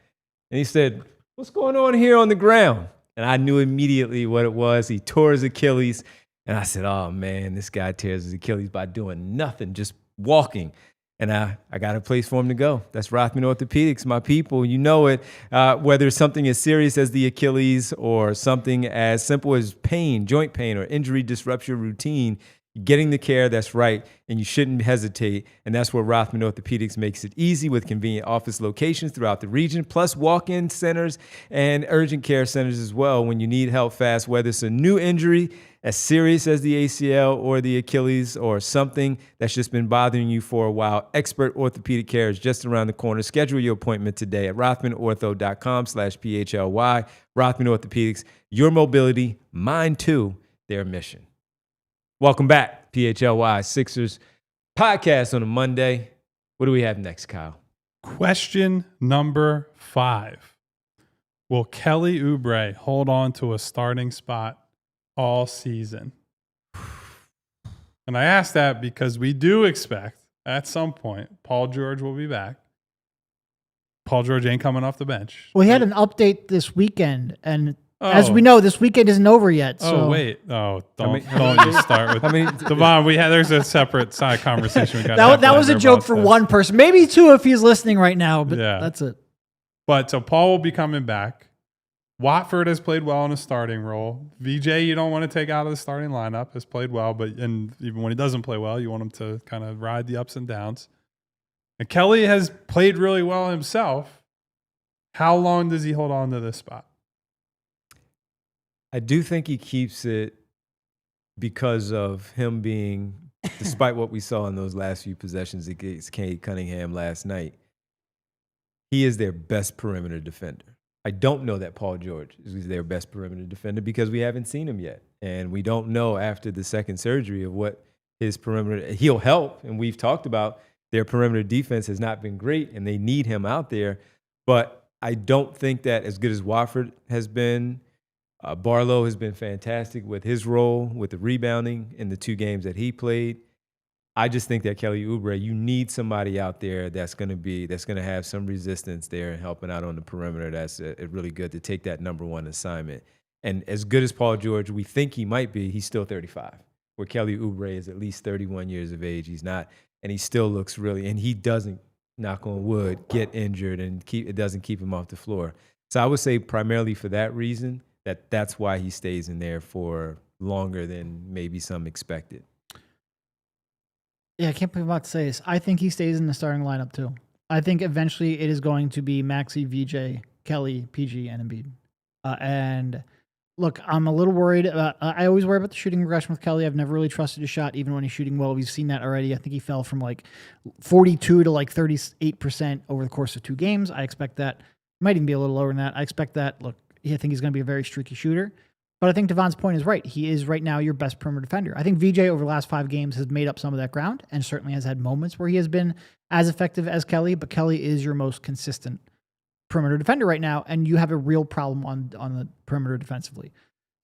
and he said, "What's going on here on the ground?" And I knew immediately what it was. He tore his Achilles, and I said, oh, man, this guy tears his Achilles by doing nothing, just walking. And I got a place for him to go. That's Rothman Orthopedics, my people. You know it. Whether it's something as serious as the Achilles or something as simple as pain, joint pain, or injury disrupts your routine, getting the care that's right, and you shouldn't hesitate. And that's where Rothman Orthopedics makes it easy with convenient office locations throughout the region, plus walk-in centers and urgent care centers as well when you need help fast, whether it's a new injury as serious as the ACL or the Achilles, or something that's just been bothering you for a while. Expert orthopedic care is just around the corner. Schedule your appointment today at rothmanortho.com/PHLY. Rothman Orthopedics, your mobility, mine too, their mission. Welcome back, PHLY Sixers podcast on a Monday. What do we have next, Kyle? Question number 5. Will Kelly Oubre hold on to a starting spot all season? And I ask that because we do expect at some point Paul George will be back. Paul George ain't coming off the bench. Well, he had an update this weekend, and as we know, this weekend isn't over yet. So. Oh, wait. Oh, don't you start with Devon, there's a separate side conversation we got. That was a joke for one person. Maybe two if he's listening right now, but that's it. But so Paul will be coming back. Watford has played well in a starting role. VJ, you don't want to take out of the starting lineup, has played well, and even when he doesn't play well, you want him to kind of ride the ups and downs. And Kelly has played really well himself. How long does he hold on to this spot? I do think he keeps it because of him being despite what we saw in those last few possessions against Cade Cunningham last night, he is their best perimeter defender. I don't know that Paul George is their best perimeter defender because we haven't seen him yet. And we don't know after the second surgery of what his perimeter, he'll help. And we've talked about their perimeter defense has not been great and they need him out there. But I don't think that as good as Wofford has been, Barlow has been fantastic with his role, with the rebounding in the 2 games that he played. I just think that Kelly Oubre, you need somebody out there that's going to have some resistance there and helping out on the perimeter. That's really good to take that number 1 assignment. And as good as Paul George, we think he might be, he's still 35. Where Kelly Oubre is at least 31 years of age. He's not, and he still looks really, and he doesn't, knock on wood, get injured and it doesn't keep him off the floor. So I would say primarily for that reason, that's why he stays in there for longer than maybe some expected. Yeah, I can't believe I'm about to say this. I think he stays in the starting lineup too. I think eventually it is going to be Maxey, VJ, Kelly, PG, and Embiid. And look, I'm a little worried. I always worry about the shooting regression with Kelly. I've never really trusted his shot, even when he's shooting well. We've seen that already. I think he fell from like 42 to like 38% over the course of 2 games. I expect that. Might even be a little lower than that. I expect that. Look, I think he's going to be a very streaky shooter. But I think Devon's point is right. He is right now your best perimeter defender. I think VJ over the last 5 games has made up some of that ground and certainly has had moments where he has been as effective as Kelly, but Kelly is your most consistent perimeter defender right now, and you have a real problem on the perimeter defensively.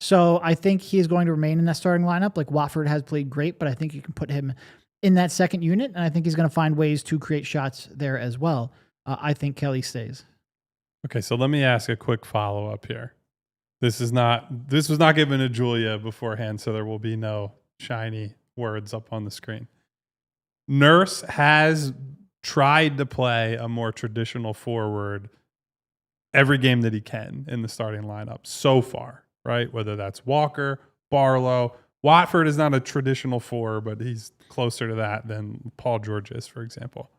So I think he is going to remain in that starting lineup. Like Wofford has played great, but I think you can put him in that second unit, and I think he's going to find ways to create shots there as well. I think Kelly stays. Okay, so let me ask a quick follow-up here. This was not given to Julia beforehand, so there will be no shiny words up on the screen. Nurse has tried to play a more traditional forward every game that he can in the starting lineup so far, right? Whether that's Walker, Barlow. Watford is not a traditional 4, but he's closer to that than Paul George is, for example.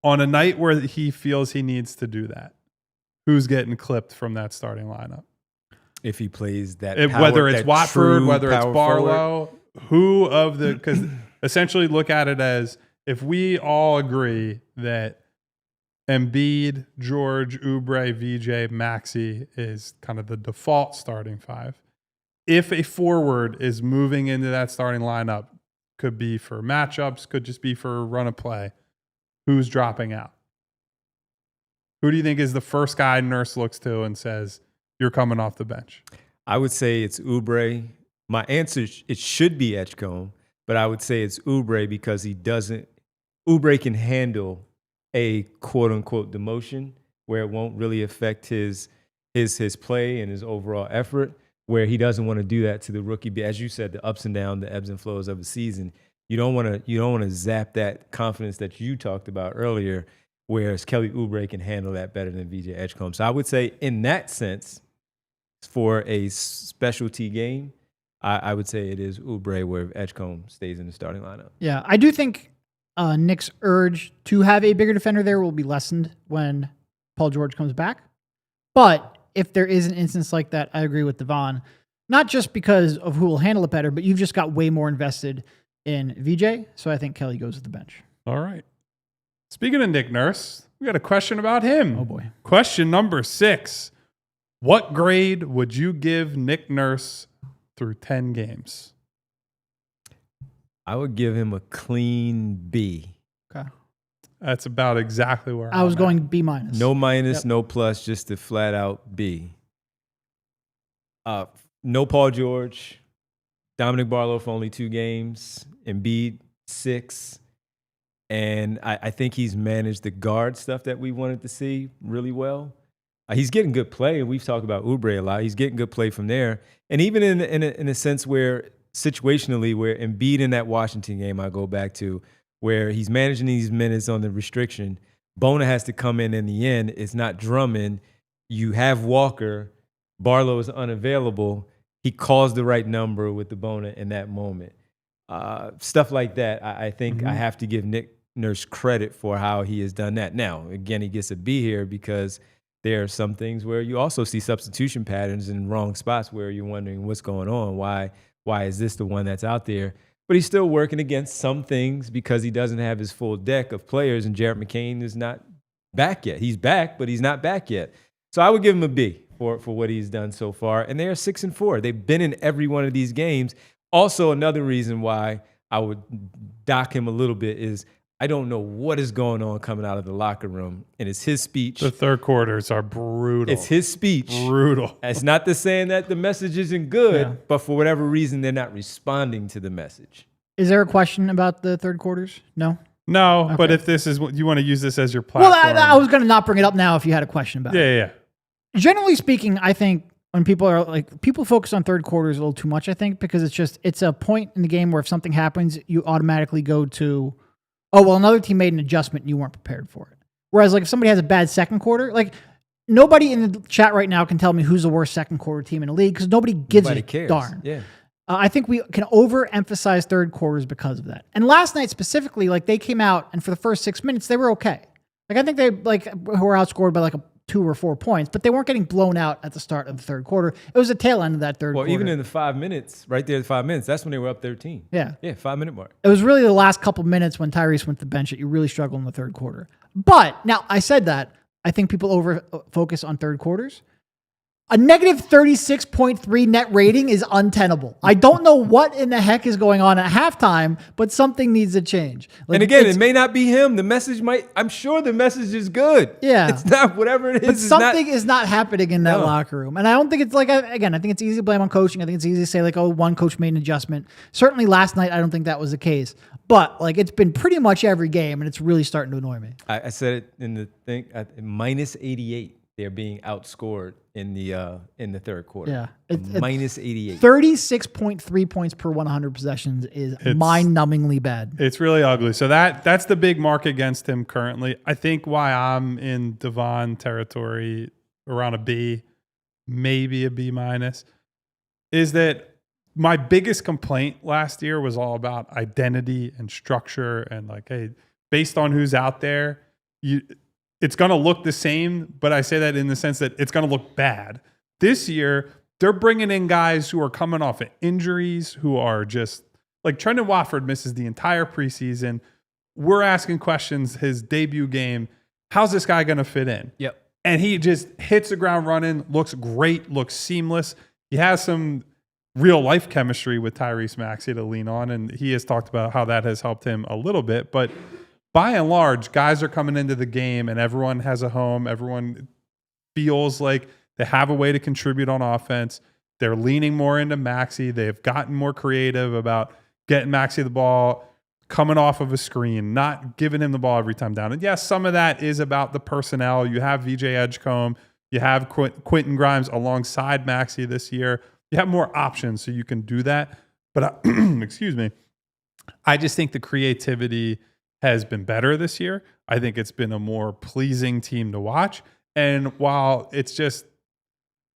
On a night where he feels he needs to do that, who's getting clipped from that starting lineup? If he plays that, whether it's Watford, whether it's Barlow, who of the, because essentially look at it as if we all agree that Embiid, George, Oubre, VJ, Maxey is kind of the default starting 5. If a forward is moving into that starting lineup, could be for matchups, could just be for run of play, who's dropping out? Who do you think is the first guy Nurse looks to and says, you're coming off the bench? I would say it's Oubre. My answer, it should be Edgecombe, but I would say it's Oubre because Oubre can handle a quote unquote demotion where it won't really affect his play and his overall effort, where he doesn't want to do that to the rookie. As you said, the ups and downs, the ebbs and flows of the season. You don't want to zap that confidence that you talked about earlier, whereas Kelly Oubre can handle that better than VJ Edgecombe. So I would say in that sense, for a specialty game, I would say it is Oubre where Edgecombe stays in the starting lineup. Yeah, I do think Nick's urge to have a bigger defender there will be lessened when Paul George comes back. But if there is an instance like that, I agree with Devon. Not just because of who will handle it better, but you've just got way more invested in VJ. So I think Kelly goes to the bench. All right. Speaking of Nick Nurse, we got a question about him. Oh, boy. Question number 6. What grade would you give Nick Nurse through 10 games? I would give him a clean B. Okay. That's about exactly where I was going B-. No minus, no plus, just a flat out B. No Paul George. Dominic Barlow for only 2 games. Embiid, 6. And I think he's managed the guard stuff that we wanted to see really well. He's getting good play, and we've talked about Oubre a lot. He's getting good play from there. And even in a sense where situationally, where Embiid in that Washington game I go back to, where he's managing these minutes on the restriction, Bona has to come in the end. It's not Drummond. You have Walker. Barlow is unavailable. He calls the right number with the Bona in that moment. Stuff like that, I think I have to give Nick Nurse credit for how he has done that. Now, again, he gets a B here because there are some things where you also see substitution patterns in wrong spots where you're wondering what's going on. Why is this the one that's out there? but he's still working against some things because he doesn't have his full deck of players, and Jared McCain is not back yet. He's back, but he's not back yet. So I would give him a B for what he's done so far, and they are 6-4. They've been in every one of these games. Also, another reason why I would dock him a little bit is I don't know what is going on coming out of the locker room, and it's his speech. The third quarters are brutal. It's his speech. Brutal. It's not the saying that the message isn't good, but for whatever reason, they're not responding to the message. Is there a question about the third quarters? No? No, Okay. but if this is what you want to use this as your platform. Well, I was going to not bring it up now if you had a question about it. Yeah. Generally speaking, I think when people focus on third quarters a little too much, I think, because it's a point in the game where if something happens, you automatically go to, oh, well, another team made an adjustment and you weren't prepared for it. Whereas, like, if somebody has a bad second quarter, like, nobody in the chat right now can tell me who's the worst second quarter team in the league because nobody gives a darn. Yeah. I think we can overemphasize third quarters because of that. And last night specifically, like, they came out and for the first 6 minutes, they were okay. Like, I think they were outscored by like 2 or 4 points, but they weren't getting blown out at the start of the third quarter. It was the tail end of that third quarter. Well, even in the 5 minutes, right there, the 5 minutes, that's when they were up 13. Yeah. Yeah, 5 minute mark. It was really the last couple minutes when Tyrese went to the bench that you really struggled in the third quarter. But now I said that I think people over focus on third quarters. A negative 36.3 net rating is untenable. I don't know what in the heck is going on at halftime, but something needs to change. Like, and again, it may not be him. The message I'm sure the message is good. Yeah. It's not whatever it is. But something is not happening in that locker room. And I don't think it's like, again, I think it's easy to blame on coaching. I think it's easy to say like, oh, one coach made an adjustment. Certainly last night, I don't think that was the case. But like, it's been pretty much every game and it's really starting to annoy me. I said it in the thing, at minus 88. They're being outscored in the third quarter. Yeah. Minus 88. 36.3 points per 100 possessions is mind-numbingly bad. It's really ugly. So that's the big mark against him currently. I think why I'm in Devon territory around a B, maybe a B minus, is that my biggest complaint last year was all about identity and structure and like, hey, based on who's out there, it's going to look the same, but I say that in the sense that it's going to look bad. This year, they're bringing in guys who are coming off of injuries, who are just like Trendon Watford misses the entire preseason. We're asking questions, his debut game, how's this guy going to fit in? Yep. And he just hits the ground running, looks great, looks seamless. He has some real life chemistry with Tyrese Maxey to lean on, and he has talked about how that has helped him a little bit, but by and large, guys are coming into the game and everyone has a home. Everyone feels like they have a way to contribute on offense. They're leaning more into Maxey. They've gotten more creative about getting Maxey the ball, coming off of a screen, not giving him the ball every time down. And yes, some of that is about the personnel. You have VJ Edgecombe. You have Quentin Grimes alongside Maxey this year. You have more options, so you can do that. But excuse me, I just think the creativity has been better this year. I think it's been a more pleasing team to watch. And while it's just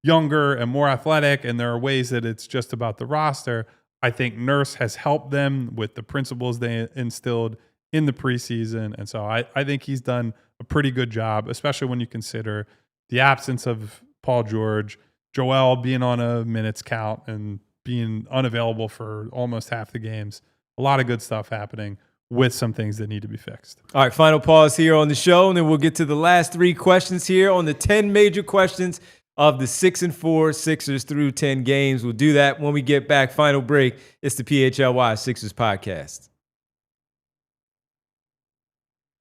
younger and more athletic, and there are ways that it's just about the roster, I think Nurse has helped them with the principles they instilled in the preseason. And so I think he's done a pretty good job, especially when you consider the absence of Paul George, Joel being on a minutes count and being unavailable for almost half the games. A lot of good stuff happening with some things that need to be fixed. All right, final pause here on the show, and then we'll get to the last 3 questions here on the 10 major questions of the 6-4 Sixers through 10 games. We'll do that when we get back. Final break. It's the PHLY Sixers podcast.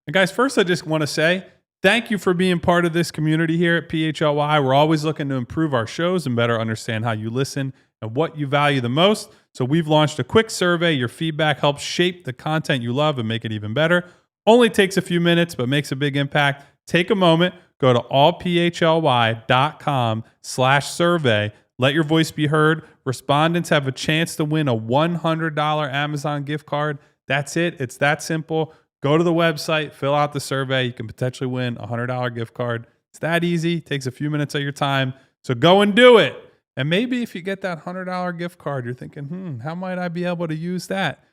And guys, first I just want to say thank you for being part of this community here at PHLY. We're always looking to improve our shows and better understand how you listen and what you value the most. So we've launched a quick survey. Your feedback helps shape the content you love and make it even better. Only takes a few minutes, but makes a big impact. Take a moment, go to allphly.com/survey. Let your voice be heard. Respondents have a chance to win a $100 Amazon gift card. That's it. It's that simple. Go to the website, fill out the survey. You can potentially win a $100 gift card. It's that easy. Takes a few minutes of your time. So go and do it. And maybe if you get that $100 gift card, you're thinking, how might I be able to use that?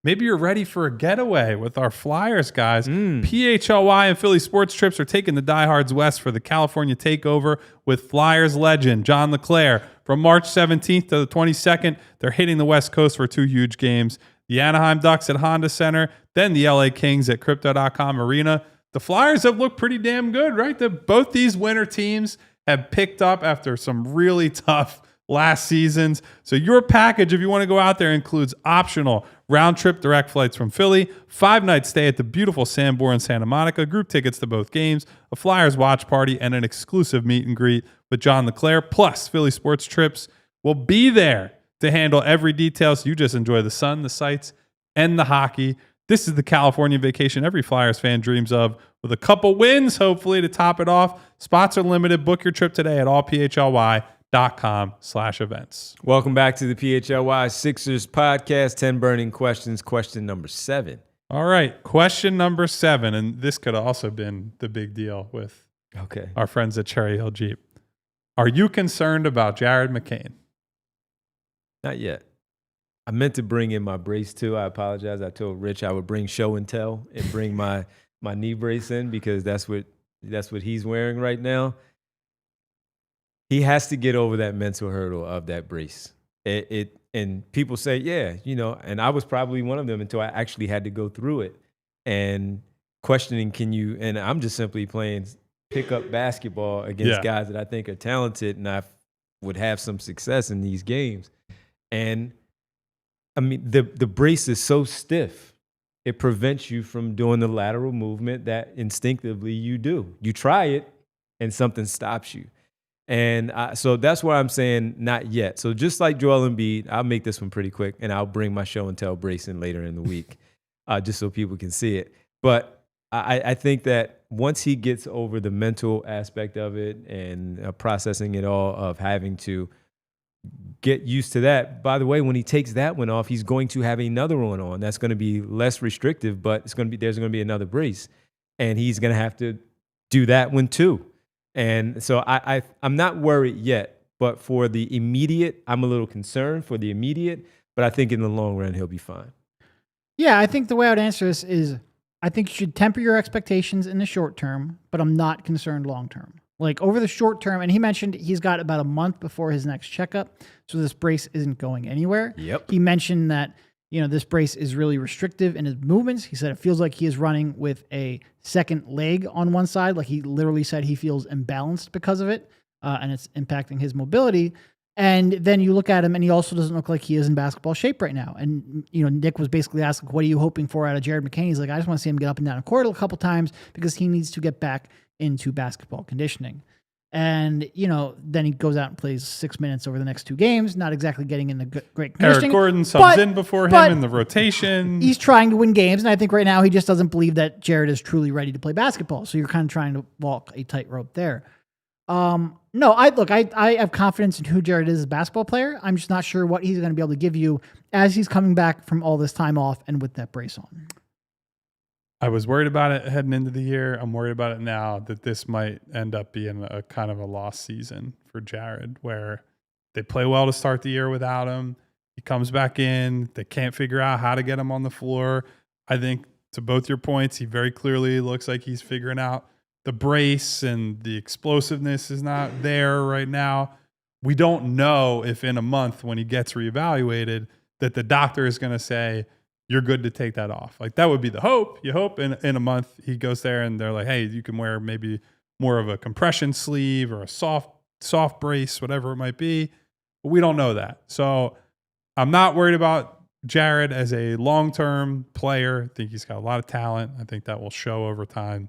Maybe you're ready for a getaway with our Flyers, guys. PHLY and Philly Sports Trips are taking the Diehards west for the California takeover with Flyers legend John LeClair. From March 17th to the 22nd, they're hitting the West Coast for 2 huge games. the Anaheim Ducks at Honda Center, then the LA Kings at Crypto.com Arena. The Flyers have looked pretty damn good, right? Both these winter teams have picked up after some really tough last seasons. So your package, if you want to go out there, includes optional round-trip direct flights from Philly, 5-night stay at the beautiful Sanborn Santa Monica, group tickets to both games, a Flyers watch party, and an exclusive meet and greet with John LeClaire. Plus, Philly Sports Trips will be there to handle every detail so you just enjoy the sun, the sights, and the hockey. This is the California vacation every Flyers fan dreams of, with a couple wins, hopefully, to top it off. Spots are limited. Book your trip today at allphly.com/events. Welcome back to the PHLY Sixers podcast. 10 burning questions. Question number 7. All right. Question number 7. And this could have also been the big deal with our friends at Cherry Hill Jeep. Are you concerned about Jared McCain? Not yet. I meant to bring in my brace too. I apologize. I told Rich I would bring show and tell and bring my knee brace in because that's what he's wearing right now. He has to get over that mental hurdle of that brace. And people say, yeah, and I was probably one of them until I actually had to go through it and questioning, and I'm just simply playing pickup basketball against guys that I think are talented and I would have some success in these games. And I mean, the brace is so stiff. It prevents you from doing the lateral movement that instinctively you do. You try it and something stops you. And so that's why I'm saying not yet. So just like Joel Embiid, I'll make this one pretty quick and I'll bring my show and tell brace in later in the week just so people can see it. But I think that once he gets over the mental aspect of it and processing it all of having to get used to that. By the way, when he takes that one off, he's going to have another one on. That's going to be less restrictive, but there's going to be another brace. And he's going to have to do that one too. And so I'm not worried yet, but for the immediate, I'm a little concerned for the immediate, but I think in the long run, he'll be fine. Yeah, I think the way I would answer this is I think you should temper your expectations in the short term, but I'm not concerned long term. Like over the short term, and he mentioned he's got about a month before his next checkup, so this brace isn't going anywhere. Yep. He mentioned that this brace is really restrictive in his movements. He said it feels like he is running with a second leg on one side. Like he literally said he feels imbalanced because of it, and it's impacting his mobility. And then you look at him, and he also doesn't look like he is in basketball shape right now. And Nick was basically asking, "What are you hoping for out of Jared McCain?" He's like, "I just want to see him get up and down the court a couple times because he needs to get back into basketball conditioning." And, then he goes out and plays 6 minutes over the next 2 games, not exactly getting in the great conditioning. Eric Gordon subs in before him in the rotation. He's trying to win games, and I think right now he just doesn't believe that Jared is truly ready to play basketball. So you're kind of trying to walk a tightrope there. No, I have confidence in who Jared is as a basketball player. I'm just not sure what he's going to be able to give you as he's coming back from all this time off and with that brace on. I was worried about it heading into the year. I'm worried about it now that this might end up being a kind of a lost season for Jared, where they play well to start the year without him. He comes back in. They can't figure out how to get him on the floor. I think to both your points, he very clearly looks like he's figuring out the brace and the explosiveness is not there right now. We don't know if in a month when he gets reevaluated that the doctor is going to say, you're good to take that off. Like that would be the hope. You hope in a month he goes there and they're like, hey, you can wear maybe more of a compression sleeve or a soft brace, whatever it might be. But we don't know that. So I'm not worried about Jared as a long-term player. I think he's got a lot of talent. I think that will show over time.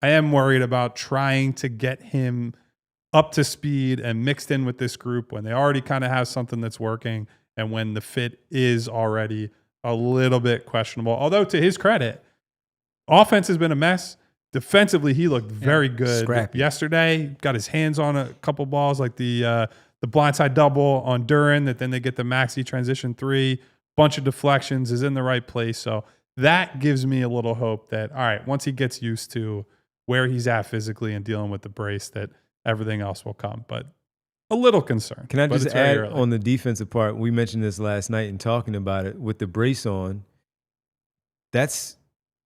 I am worried about trying to get him up to speed and mixed in with this group when they already kind of have something that's working and when the fit is already a little bit questionable. Although to his credit, offense has been a mess. Defensively, he looked very good yesterday. Got his hands on a couple balls like the blindside double on Duren that then they get the Maxey transition 3. Bunch of deflections, is in the right place. So that gives me a little hope that, all right, once he gets used to where he's at physically and dealing with the brace, that everything else will come. But a little concerned. Can I just add on the defensive part? We mentioned this last night in talking about it with the brace on. That's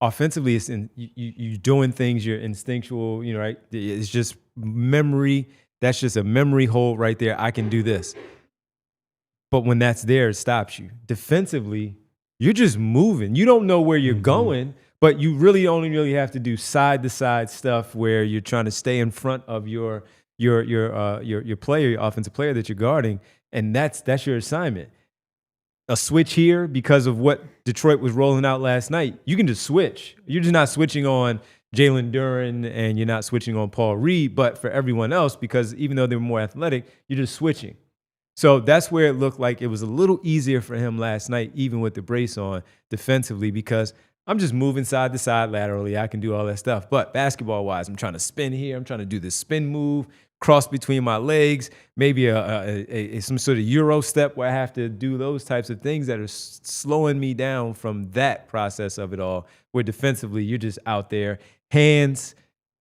offensively, it's you're doing things, you're instinctual, right? It's just memory. That's just a memory hole right there. I can do this. But when that's there, it stops you. Defensively, you're just moving. You don't know where you're going, but you really only have to do side-to-side stuff where you're trying to stay in front of your player, your offensive player that you're guarding, and that's your assignment. A switch here because of what Detroit was rolling out last night. You can just switch. You're just not switching on Jalen Duren and you're not switching on Paul Reed, but for everyone else, because even though they were more athletic, you're just switching. So that's where it looked like it was a little easier for him last night, even with the brace on defensively, because I'm just moving side to side laterally. I can do all that stuff. But basketball-wise, I'm trying to spin here. I'm trying to do this spin move, cross between my legs, maybe some sort of Euro step where I have to do those types of things that are slowing me down from that process of it all, where defensively you're just out there, hands,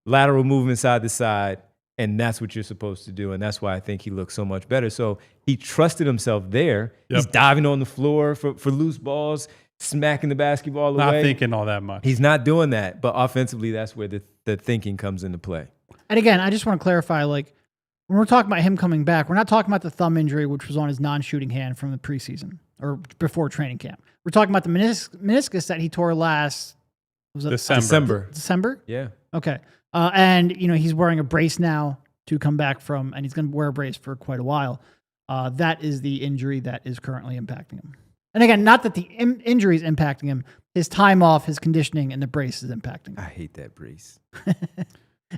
lateral movement side to side, and that's what you're supposed to do. And that's why I think he looks so much better. So he trusted himself there. Yep. He's diving on the floor for loose balls, smacking the basketball away. Not thinking all that much. He's not doing that. But offensively, that's where the thinking comes into play. And again, I just want to clarify, like, when we're talking about him coming back, we're not talking about the thumb injury, which was on his non-shooting hand from the preseason or before training camp. We're talking about the meniscus that he tore last December? Yeah. Okay. And, he's wearing a brace now to come back from, and he's going to wear a brace for quite a while. That is the injury that is currently impacting him. And again, not that the injury is impacting him. His time off, his conditioning, and the brace is impacting him. I hate that brace.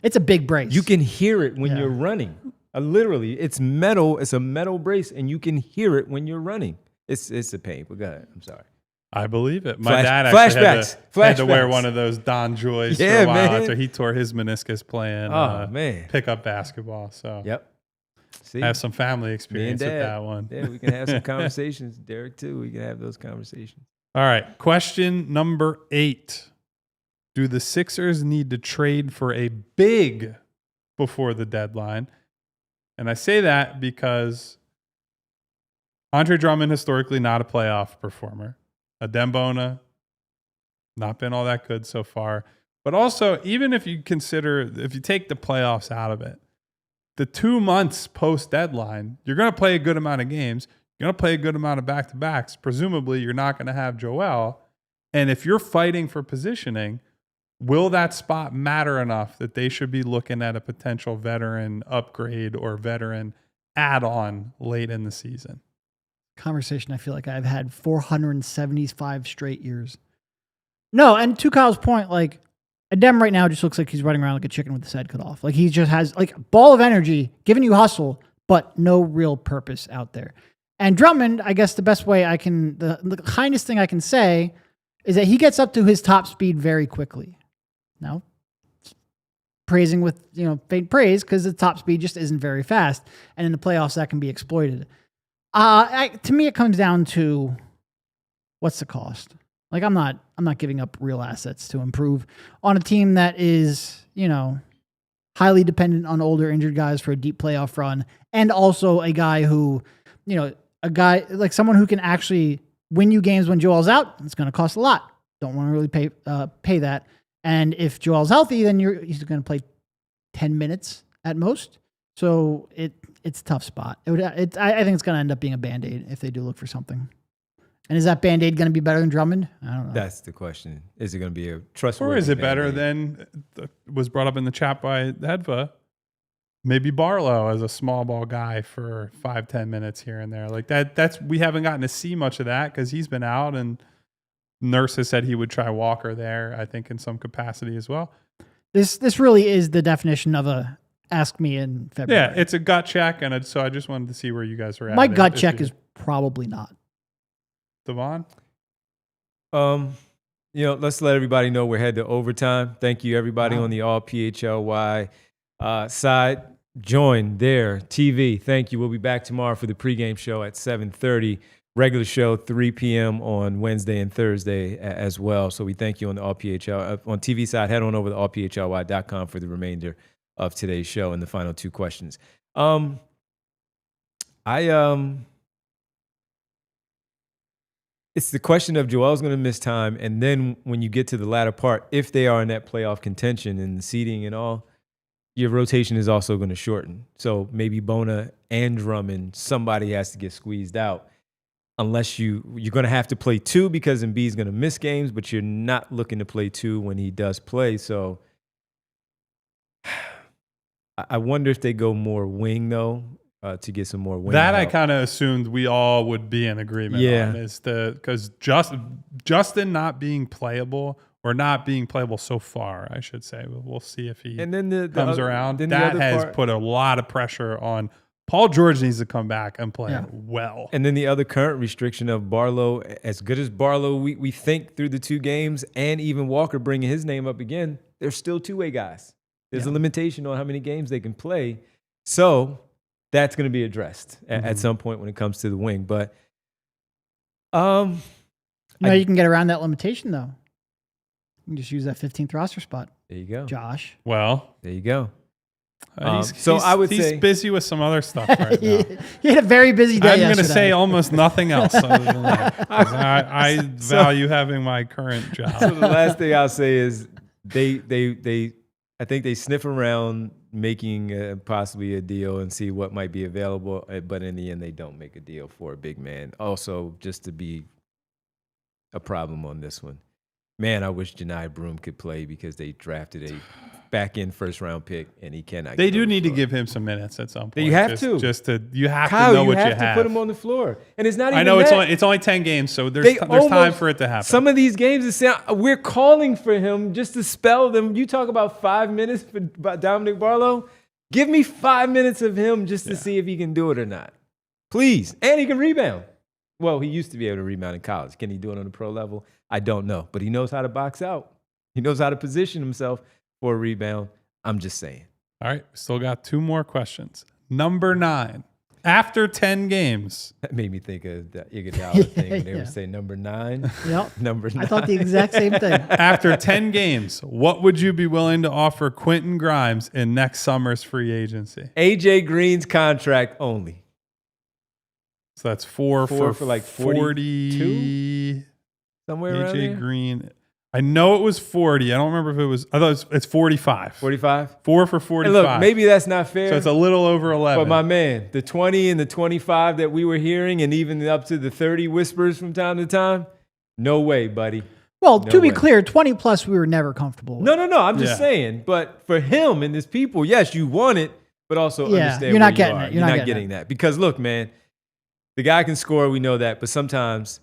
It's a big brace. You can hear it when you're running. Literally, it's metal. It's a metal brace, and you can hear it when you're running. It's a pain. But go ahead. I'm sorry. I believe it. My dad actually had to wear one of those Don Joys for a while after he tore his meniscus playing pickup basketball. So yep. See, I have some family experience with that one. Yeah, we can have some conversations. Derek, too. We can have those conversations. All right. Question number 8. Do the Sixers need to trade for a big before the deadline? And I say that because Andre Drummond, historically not a playoff performer. Adembona, not been all that good so far. But also, even if you take the playoffs out of it, the 2 months post-deadline, you're going to play a good amount of games. You're going to play a good amount of back-to-backs. Presumably, you're not going to have Joel. And if you're fighting for positioning, will that spot matter enough that they should be looking at a potential veteran upgrade or veteran add-on late in the season? Conversation I feel like I've had 475 straight years. No, and to Kyle's point, like, Adem right now just looks like he's running around like a chicken with his head cut off. Like, he just has like a ball of energy, giving you hustle, but no real purpose out there. And Drummond, I guess the best way the kindest thing I can say is that he gets up to his top speed very quickly. Now, praising with, faint praise, because the top speed just isn't very fast. And in the playoffs, that can be exploited. To me, it comes down to what's the cost. Like, I'm not giving up real assets to improve on a team that is, highly dependent on older injured guys for a deep playoff run, and also a guy who, a guy like someone who can actually win you games when Joel's out. It's going to cost a lot. Don't want to really pay that. And if Joel's healthy, then he's going to play 10 minutes at most. So it's a tough spot. I think it's going to end up being a Band-Aid if they do look for something. And is that Band-Aid going to be better than Drummond? I don't know. That's the question. Is it going to be a trustworthy Or is it Band-Aid? better than was brought up in the chat by Hedva? Maybe Barlow as a small ball guy for 5-10 minutes here and there. Like that's we haven't gotten to see much of that because he's been out, and Nurse has said he would try Walker there, I think, in some capacity as well. This really is the definition of a ask me in February. Yeah, it's a gut check, and so I just wanted to see where you guys were at. My gut check is probably not. Devon? Let's let everybody know we're headed to overtime. Thank you, everybody on the All PHLY side. Join their TV. Thank you. We'll be back tomorrow for the pregame show at 7:30. Regular show 3 p.m. on Wednesday and Thursday as well. So we thank you on the All PHL on TV side. Head on over to allphly.com for the remainder of today's show and the final 2 questions. It's the question of Joel's going to miss time, and then when you get to the latter part, if they are in that playoff contention and the seeding and all, your rotation is also going to shorten. So maybe Bona and Drummond, somebody has to get squeezed out. unless you're going to have to play 2 because Embiid's going to miss games, but you're not looking to play 2 when he does play. So I wonder if they go more wing though, to get some more wing. That help. I kind of assumed we all would be in agreement on, is because Justin not being playable or not being playable so far, I should say. We'll see if he comes around. That has put a lot of pressure on. Paul George needs to come back and play well. And then the other current restriction of Barlow, as good as Barlow we think through the 2 games, and even Walker bringing his name up again, they're still two-way guys. There's a limitation on how many games they can play. So that's going to be addressed at some point when it comes to the wing. But you can get around that limitation, though. You can just use that 15th roster spot. There you go. Josh. Well, there you go. He's busy with some other stuff right now. He had a very busy day. I'm going to say almost nothing else other than that. I value having my current job. So the last thing I'll say is I think they sniff around making possibly a deal and see what might be available, but in the end they don't make a deal for a big man. Also, just to be a problem on this one, man, I wish Janai Broome could play because they drafted a back-end first-round pick, and he cannot. They do need to give him some minutes at some point. You have to. You have Kyle, to know what you have. You have to put him on the floor. And it's not even I know that. it's only 10 games, so there's time for it to happen. Some of these games, we're calling for him just to spell them. You talk about 5 minutes for Dominic Barlow. Give me 5 minutes of him just to see if he can do it or not. Please. And he can rebound. Well, he used to be able to rebound in college. Can he do it on the pro level? I don't know. But he knows how to box out. He knows how to position himself for a rebound. I'm just saying. All right. Still got 2 more questions. Number 9. After 10 games. That made me think of that Iguodala thing when they would say number 9. Yep. Number 9. I thought the exact same thing. After 10 games, what would you be willing to offer Quentin Grimes in next summer's free agency? AJ Green's contract only. So that's 4 for like 42? Somewhere around there? AJ Green. I know it was 40. I don't remember if it was. I thought it's 45. 45? 4 for 45. And look, maybe that's not fair. So it's a little over 11. But my man, the 20 and the 25 that we were hearing, and even up to the 30 whispers from time to time, no way, buddy. Well, to be clear, 20 plus we were never comfortable with. No. I'm just saying. But for him and his people, yes, you want it, but also understand you're not where getting you are. it. You're not getting that. Because look, man, the guy can score, we know that, but sometimes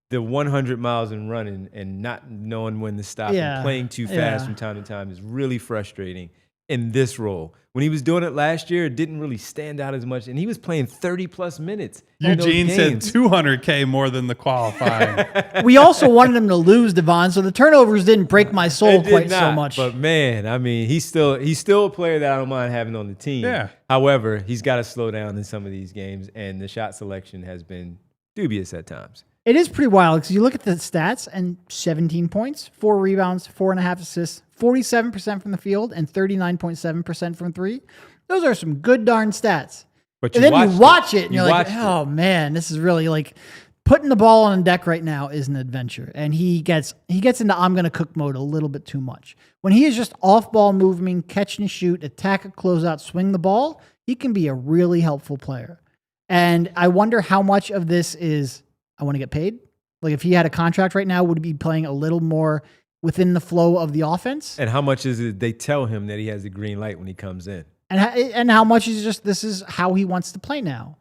the 100 miles and running and not knowing when to stop and playing too fast from time to time is really frustrating in this role. When he was doing it last year, it didn't really stand out as much, and he was playing 30-plus minutes. Eugene said $200K more than the qualifying. We also wanted him to lose, Devon, so the turnovers didn't break my soul quite so much. But man, I mean, he's still a player that I don't mind having on the team. Yeah. However, he's got to slow down in some of these games, and the shot selection has been dubious at times. It is pretty wild because you look at the stats and 17 points, 4 rebounds, 4.5 assists, 47% from the field, and 39.7% from 3. Those are some good darn stats. But and then you watch it and you're like, oh man, this is really like putting the ball on deck right now is an adventure. And he gets into I'm going to cook mode a little bit too much. When he is just off ball moving, catch and shoot, attack a closeout, swing the ball, he can be a really helpful player. And I wonder how much of this is I want to get paid. Like if he had a contract right now, would he be playing a little more within the flow of the offense? And how much is it they tell him that he has the green light when he comes in? And how much is just this is how he wants to play now?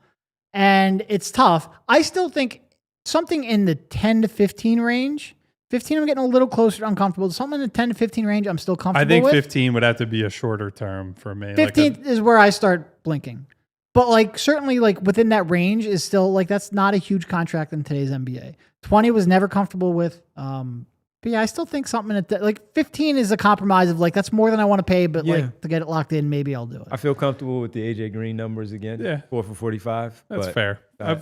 And it's tough. I still think something in the 10 to 15 range. 15, I'm getting a little closer to uncomfortable. Something in the 10 to 15 range, I'm still comfortable with. I think 15 would have to be a shorter term for me. 15 is where I start blinking. But like certainly like within that range is still like that's not a huge contract in today's NBA. 20 was never comfortable with. But yeah, I still think something at like 15 is a compromise of like that's more than I want to pay, but like to get it locked in, maybe I'll do it. I feel comfortable with the AJ Green numbers again. Yeah, 4 for 45. That's fair.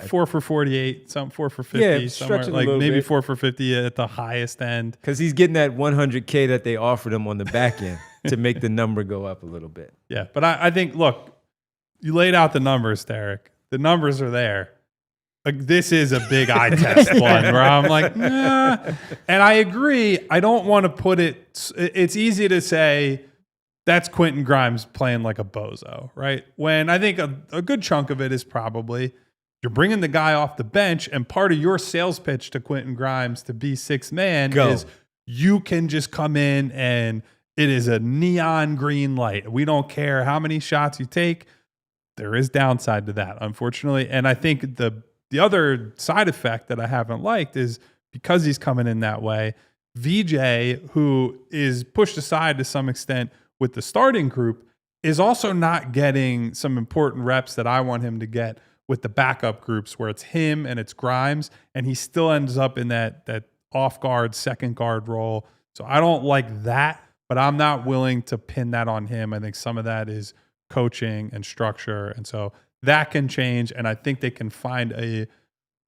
4 for 48, some 4 for 50, somewhere stretching like a little maybe bit. 4 for 50 at the highest end. Because he's getting that $100K that they offered him on the back end to make the number go up a little bit. Yeah, but I think look. You laid out the numbers, Derek. The numbers are there. Like, this is a big eye test one where I'm like, nah. And I agree. I don't want to put it. It's easy to say that's Quentin Grimes playing like a bozo, right? When I think a good chunk of it is probably you're bringing the guy off the bench, and part of your sales pitch to Quentin Grimes to be sixth man is you can just come in and it is a neon green light. We don't care how many shots you take. There is downside to that, unfortunately. And I think the other side effect that I haven't liked is because he's coming in that way, VJ, who is pushed aside to some extent with the starting group, is also not getting some important reps that I want him to get with the backup groups where it's him and it's Grimes, and he still ends up in that off guard, second guard role. So I don't like that, but I'm not willing to pin that on him. I think some of that is coaching and structure. And so that can change. And I think they can find a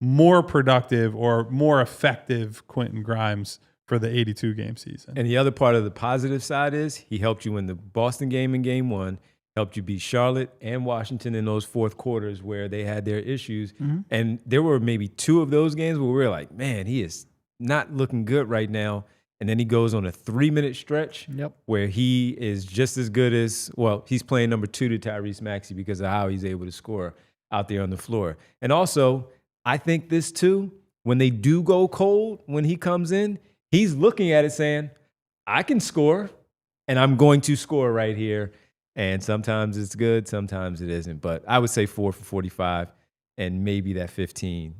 more productive or more effective Quentin Grimes for the 82 game season. And the other part of the positive side is he helped you win the Boston game in game 1, helped you beat Charlotte and Washington in those fourth quarters where they had their issues. Mm-hmm. And there were maybe 2 of those games where we were like, man, he is not looking good right now. And then he goes on a 3-minute stretch where he is just as good as, well, he's playing number 2 to Tyrese Maxey because of how he's able to score out there on the floor. And also, I think this too, when they do go cold, when he comes in, he's looking at it saying, I can score, and I'm going to score right here. And sometimes it's good, sometimes it isn't. But I would say 4 for 45 and maybe that 15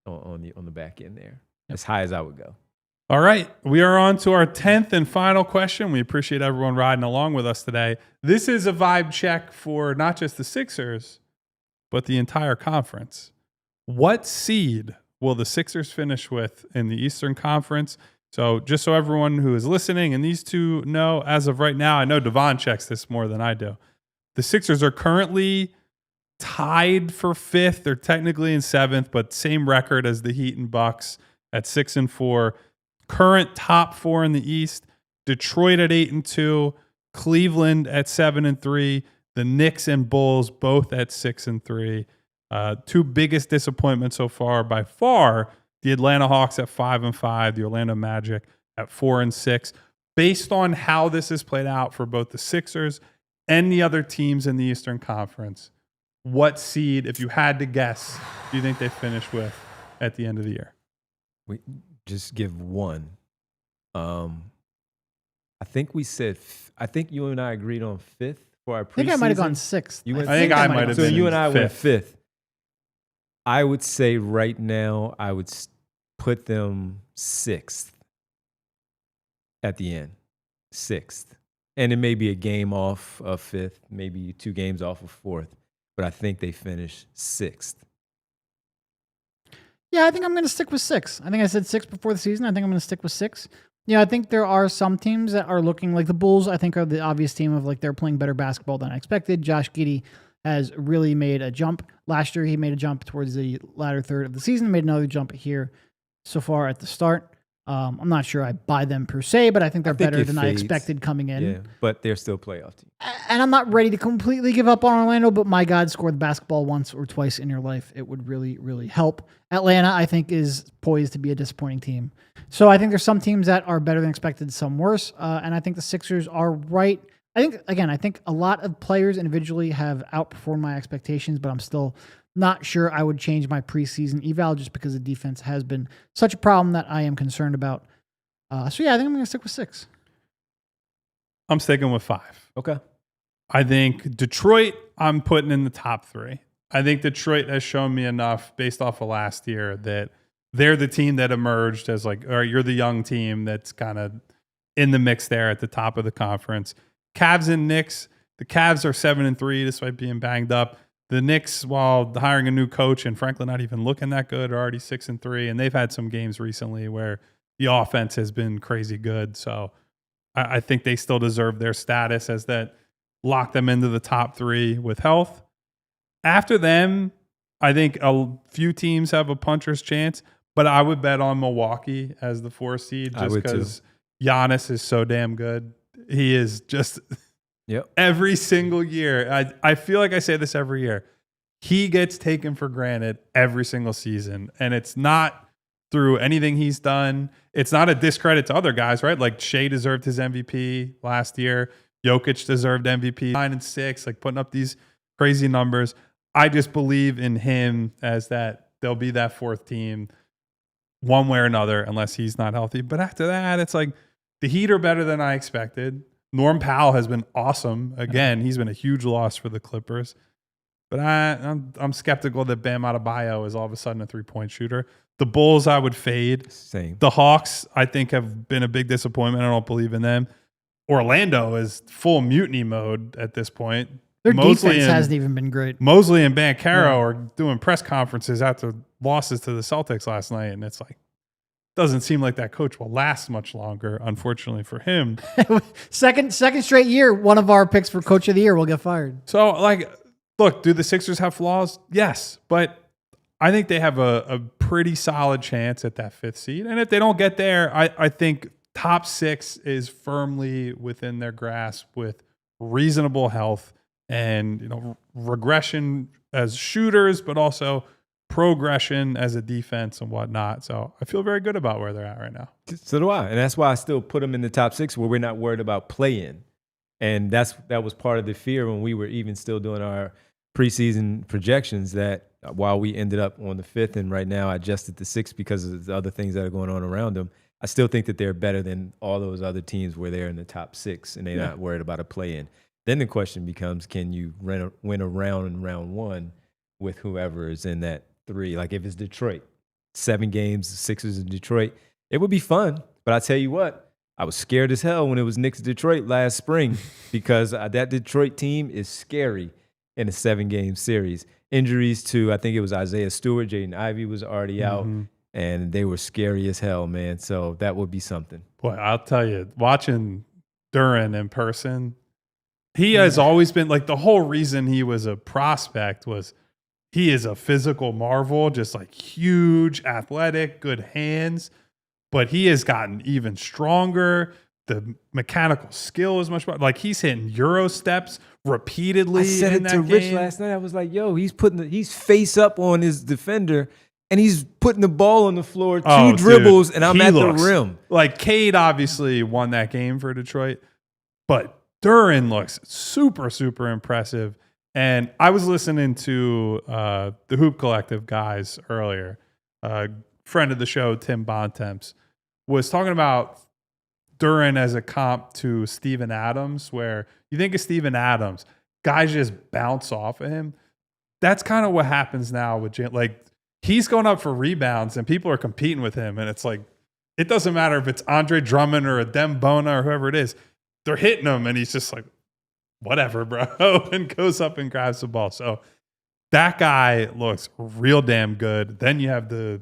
on the back end there. As high as I would go. All right, we are on to our 10th and final question. We appreciate everyone riding along with us today. This is a vibe check for not just the Sixers, but the entire conference. What seed will the Sixers finish with in the Eastern Conference? So just so everyone who is listening and these two know, as of right now, I know Devon checks this more than I do. The Sixers are currently tied for 5th. They're technically in 7th, but same record as the Heat and Bucks at 6-4. Current top 4 in the East, Detroit at 8-2, Cleveland at 7-3, the Knicks and Bulls both at 6-3. 2 biggest disappointments so far by far, the Atlanta Hawks at 5-5, the Orlando Magic at 4-6. Based on how this has played out for both the Sixers and the other teams in the Eastern Conference, what seed, if you had to guess, do you think they finish with at the end of the year? We just give one. I think we said. I think you and I agreed on 5th for our preseason. I think I might have gone 6th. I think I might have. So been you and I went 5th. 5th. I would say right now I would put them 6th at the end, 6th, and it may be a game off of 5th, maybe 2 games off of 4th, but I think they finish 6th. Yeah, I think I'm going to stick with 6. I think I said 6 before the season. I think I'm going to stick with 6. Yeah, I think there are some teams that are looking like the Bulls. I think are the obvious team of like they're playing better basketball than I expected. Josh Giddey has really made a jump. Last year, he made a jump towards the latter third of the season, made another jump here so far at the start. I'm not sure I buy them per se, but I think they're better than I expected coming in. Yeah, but they're still playoff team. And I'm not ready to completely give up on Orlando, but my God, score the basketball once or twice in your life. It would really, really help. Atlanta, I think, is poised to be a disappointing team. So I think there's some teams that are better than expected, some worse. And I think the Sixers are right. I think a lot of players individually have outperformed my expectations, but I'm still not sure I would change my preseason eval just because the defense has been such a problem that I am concerned about. So yeah, I think I'm going to stick with 6. I'm sticking with 5. Okay. I think Detroit, I'm putting in the top 3. I think Detroit has shown me enough based off of last year that they're the team that emerged as like, all right, you're the young team that's kind of in the mix there at the top of the conference. Cavs and Knicks, the Cavs are 7-3 despite being banged up. The Knicks, while hiring a new coach and frankly not even looking that good, are already 6-3, and they've had some games recently where the offense has been crazy good. So I think they still deserve their status as that lock them into the top 3 with health. After them, I think a few teams have a puncher's chance, but I would bet on Milwaukee as the 4 seed just because Giannis is so damn good. He is just every single year. I feel like I say this every year. He gets taken for granted every single season, and it's not through anything he's done. It's not a discredit to other guys, right? Like Shea deserved his MVP last year. Jokic deserved MVP 9 and 6, like putting up these crazy numbers. I just believe in him as that there'll be that fourth team one way or another unless he's not healthy. But after that, it's like the Heat are better than I expected. Norm Powell has been awesome. Again, he's been a huge loss for the Clippers. But I'm skeptical that Bam Adebayo is all of a sudden a three-point shooter. The Bulls, I would fade. Same. The Hawks, I think, have been a big disappointment. I don't believe in them. Orlando is full mutiny mode at this point. Their defense hasn't even been great. Mosley and Banchero are doing press conferences after losses to the Celtics last night, and it's like, doesn't seem like that coach will last much longer, unfortunately for him. second straight year, one of our picks for coach of the year will get fired. So, like, look, do the Sixers have flaws? Yes, but I think they have a pretty solid chance at that fifth seed. And if they don't get there, I think top 6 is firmly within their grasp with reasonable health and regression as shooters, but also progression as a defense and whatnot. So I feel very good about where they're at right now. So do I. And that's why I still put them in the top 6 where we're not worried about play-in. And that was part of the fear when we were even still doing our preseason projections, that while we ended up on the 5th and right now I adjusted to 6th because of the other things that are going on around them, I still think that they're better than all those other teams where they're in the top 6 and they're not worried about a play-in. Then the question becomes, can you win a round in round 1 with whoever is in that 3? Like if it's Detroit, 7 games, Sixers in Detroit, it would be fun. But I tell you what, I was scared as hell when it was Knicks Detroit last spring because that Detroit team is scary in a 7-game series. Injuries to, I think it was Isaiah Stewart, Jaden Ivey was already out, and they were scary as hell, man. So that would be something. Boy, I'll tell you, watching Duren in person, he has always been, like, the whole reason he was a prospect was he is a physical marvel, just like huge, athletic, good hands. But he has gotten even stronger. The mechanical skill is much better. Like he's hitting Euro steps repeatedly. I said it to Rich last night. I was like, yo, he's face up on his defender and he's putting the ball on the floor, two dribbles, and I'm at the rim. Like Cade obviously won that game for Detroit, but Duren looks super, super impressive. And I was listening to the Hoop Collective guys earlier. Friend of the show, Tim Bontemps, was talking about Duren as a comp to Steven Adams, where you think of Steven Adams, guys just bounce off of him. That's kind of what happens now with Jalen. Like he's going up for rebounds and people are competing with him. And it's like, it doesn't matter if it's Andre Drummond or Adem Bona or whoever it is. They're hitting him and he's just like, whatever, bro, and goes up and grabs the ball. So that guy looks real damn good. Then you have the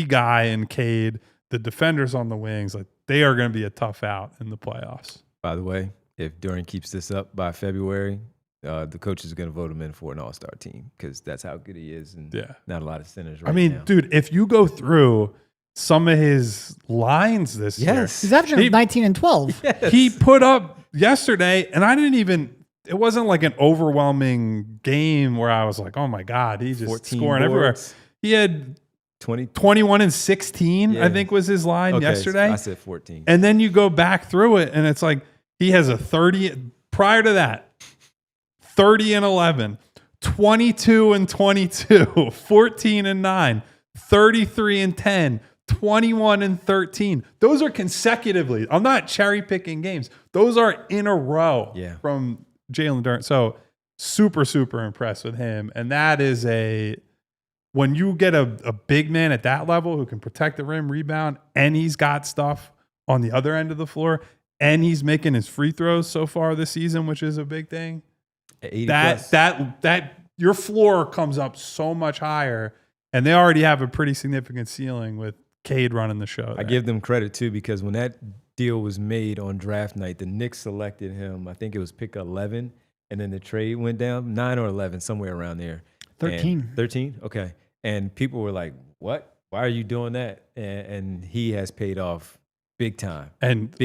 guy in Cade, the defenders on the wings. Like they are going to be a tough out in the playoffs. By the way, if Duren keeps this up by February, the coach is going to vote him in for an all-star team because that's how good he is, and not a lot of centers right now. Dude, if you go through some of his lines this year. He's averaging 19 and 12. Yes. He put up yesterday, and it wasn't like an overwhelming game where I was like, oh my God, he's just scoring everywhere. He had 21 and 16, I think was his line yesterday. I said 14. And then you go back through it, and it's like he has a 30. Prior to that, 30 and 11, 22 and 22, 14 and 9, 33 and 10, 21 and 13. Those are consecutively. I'm not cherry picking games. Those are in a row from Jalen Duren. So super, super impressed with him. And that is when you get a big man at that level who can protect the rim, rebound, and he's got stuff on the other end of the floor, and he's making his free throws so far this season, which is a big thing. 80 that your floor comes up so much higher, and they already have a pretty significant ceiling with Cade running the show. I give them credit too, because when that deal was made on draft night, the Knicks selected him. I think it was pick 11, and then the trade went down 9 or 11, somewhere around there. 13. 13? Okay. And people were like, what? Why are you doing that? And he has paid off big time. And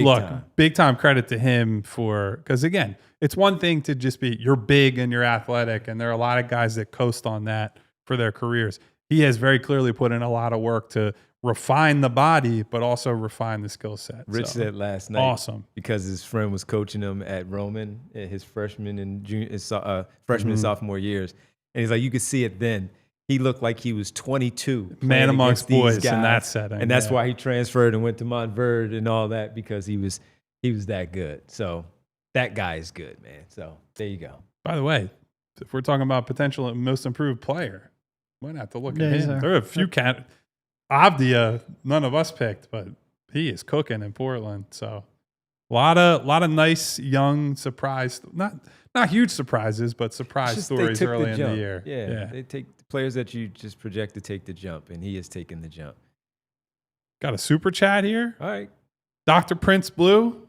big time credit to him because again, it's one thing to just be, you're big and you're athletic, and there are a lot of guys that coast on that for their careers. He has very clearly put in a lot of work to refine the body, but also refine the skill set. Rich said last night, awesome, because his friend was coaching him at Roman, his freshman and sophomore years, And he's like, you could see it then. He looked like he was 22. Man amongst boys guys. in that setting. And that's why he transferred and went to Montverde and all that, because he was that good. So that guy is good, man. So there you go. By the way, if we're talking about potential most improved player, might have to look at him. There are a few Avdia, none of us picked, but he is cooking in Portland. So a lot of nice young surprise, not huge surprises, but surprise stories early in the year. Yeah, they take players that you just project to take the jump, and he has taken the jump. Got a super chat here. All right. Dr. Prince Blue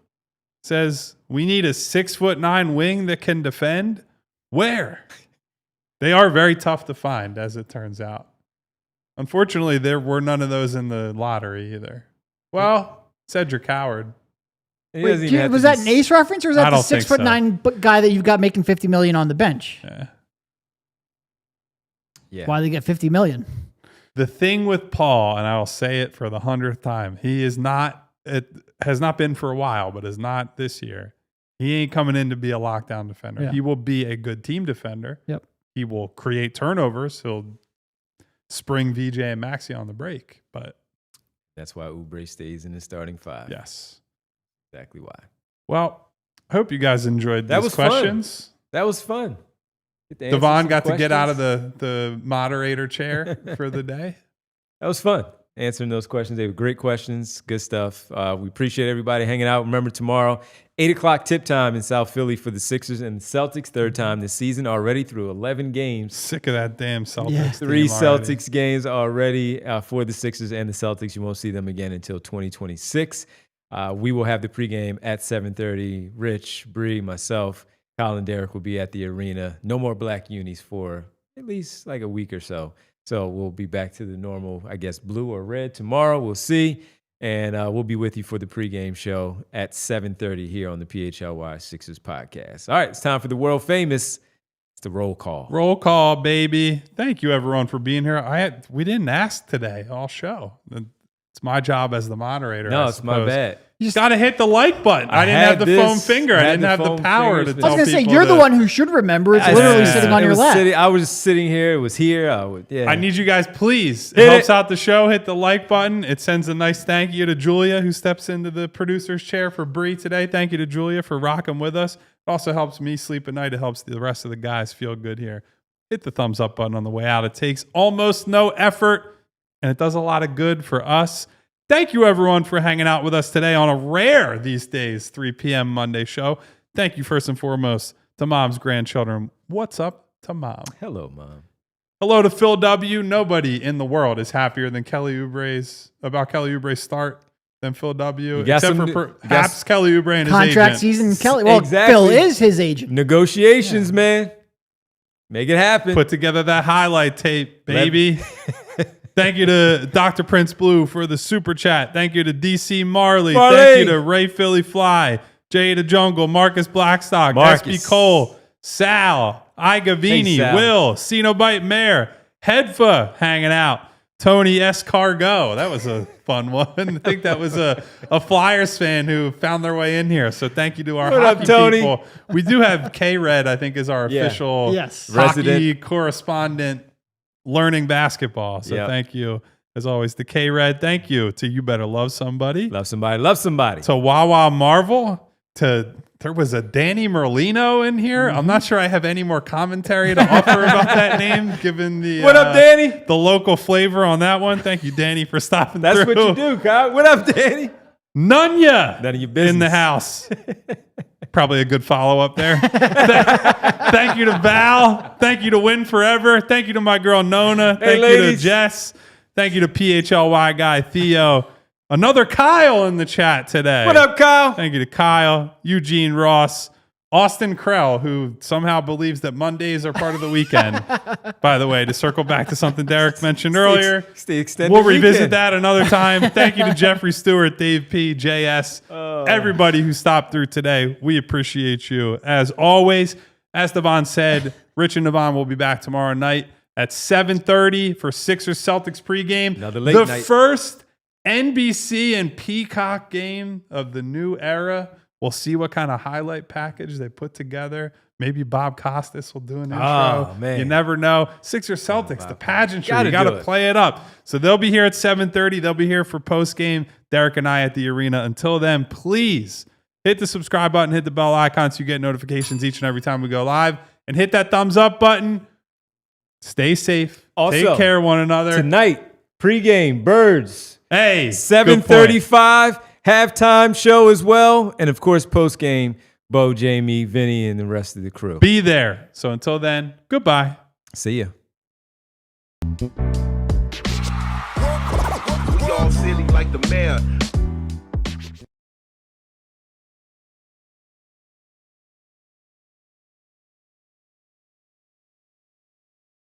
says, we need a 6'9" wing that can defend. Where? They are very tough to find, as it turns out. Unfortunately, there were none of those in the lottery either. Well, Cedric Howard. Wait, was that an Ace reference, or is that the 6'9" guy that you've got making $50 million on the bench? Yeah. Why they get $50 million? The thing with Paul, and I'll say it for the 100th time, he is not. It has not been for a while, but is not this year. He ain't coming in to be a lockdown defender. Yeah. He will be a good team defender. Yep. He will create turnovers. He'll spring VJ and Maxey on the break, but that's why Oubre stays in the starting five. Yes. Exactly why. Well, I hope you guys enjoyed these questions. Fun. That was fun. Devon got to get out of the moderator chair for the day. That was fun answering those questions. They were great questions. Good stuff. We appreciate everybody hanging out. Remember, tomorrow, 8 o'clock tip time in South Philly for the Sixers and the Celtics. Third time this season already through 11 games. Sick of that damn Celtics. Yeah. 3 Celtics games already for the Sixers and the Celtics. You won't see them again until 2026. We will have the pregame at 7:30. Rich, Bree, myself, Colin, Derek will be at the arena. No more black unis for at least like a week or so. So we'll be back to the normal, I guess, blue or red tomorrow. We'll see. And we'll be with you for the pregame show at 7:30 here on the PHLY Sixers podcast. All right, it's time for the world famous. It's the roll call. Roll call, baby. Thank you, everyone, for being here. We didn't ask today all show. It's my job as the moderator. No, it's my bad. You just got to hit the like button. I didn't have the foam finger. I didn't have the power to tell people. I was going to say, you're the one who should remember. It's literally sitting on your lap. I was sitting here. It was here. I need you guys, please. It helps out the show. Hit the like button. It sends a nice thank you to Julia, who steps into the producer's chair for Bree today. Thank you to Julia for rocking with us. It also helps me sleep at night. It helps the rest of the guys feel good here. Hit the thumbs up button on the way out. It takes almost no effort, and it does a lot of good for us. Thank you, everyone, for hanging out with us today on a rare these days 3 p.m. Monday show. Thank you, first and foremost, to Mom's grandchildren. What's up to Mom? Hello, Mom. Hello to Phil W. Nobody in the world is happier than Kelly Oubre's start than Phil W. Except for perhaps Kelly Oubre and his agent. Contract season, Kelly. Well, exactly. Phil is his agent. Negotiations, man. Make it happen. Put together that highlight tape, baby. Thank you to Dr. Prince Blue for the super chat. Thank you to DC Marley. Thank you to Ray Philly Fly, Jay the Jungle, Marcus Blackstock, SB Cole, Sal, Igavini, Will, Cenobite Mayor, Hedfa hanging out, Tony Escargot. That was a fun one. I think that was a Flyers fan who found their way in here. So thank you to our hockey people. We do have K-Red, I think, is our official hockey resident correspondent. Learning basketball. So thank you, as always, to K-Red. Thank you to You Better Love Somebody. Love somebody. Love somebody. To Wawa Marvel. There was a Danny Merlino in here. I'm not sure I have any more commentary to offer about that name, given the what up, Danny? The local flavor on that one. Thank you, Danny, for stopping That's through. That's what you do, Kyle. What up, Danny? None of your business. In the house. Probably a good follow-up there. Thank you to Val. Thank you to Win Forever. Thank you to my girl Nona. Thank you to Jess. Thank you to PHLY guy Theo. Another Kyle in the chat today. What up, Kyle? Thank you to Kyle, Eugene Ross, Austin Krell, who somehow believes that Mondays are part of the weekend. By the way, to circle back to something Derek mentioned earlier, we'll revisit that another time. Thank you to Jeffrey Stewart, Dave P, JS, everybody who stopped through today. We appreciate you. As always, as Devon said, Rich and Devon will be back tomorrow night at 7:30 for Sixers Celtics pregame. Another late night. First NBC and Peacock game of the new era. We'll see what kind of highlight package they put together. Maybe Bob Costas will do an intro. Oh, man. You never know. Sixers Celtics, the pageantry. You got do to it. play it up. So they'll be here at 7:30. They'll be here for post game. Derek and I at the arena. Until then, please hit the subscribe button, hit the bell icon so you get notifications each and every time we go live, and hit that thumbs up button. Stay safe. Also, take care of one another. Tonight, pregame, Birds. Hey, 7:35, halftime show as well. And of course, postgame, Bo, Jamie, Vinny, and the rest of the crew. Be there. So until then, goodbye. See ya. We all silly like the mayor.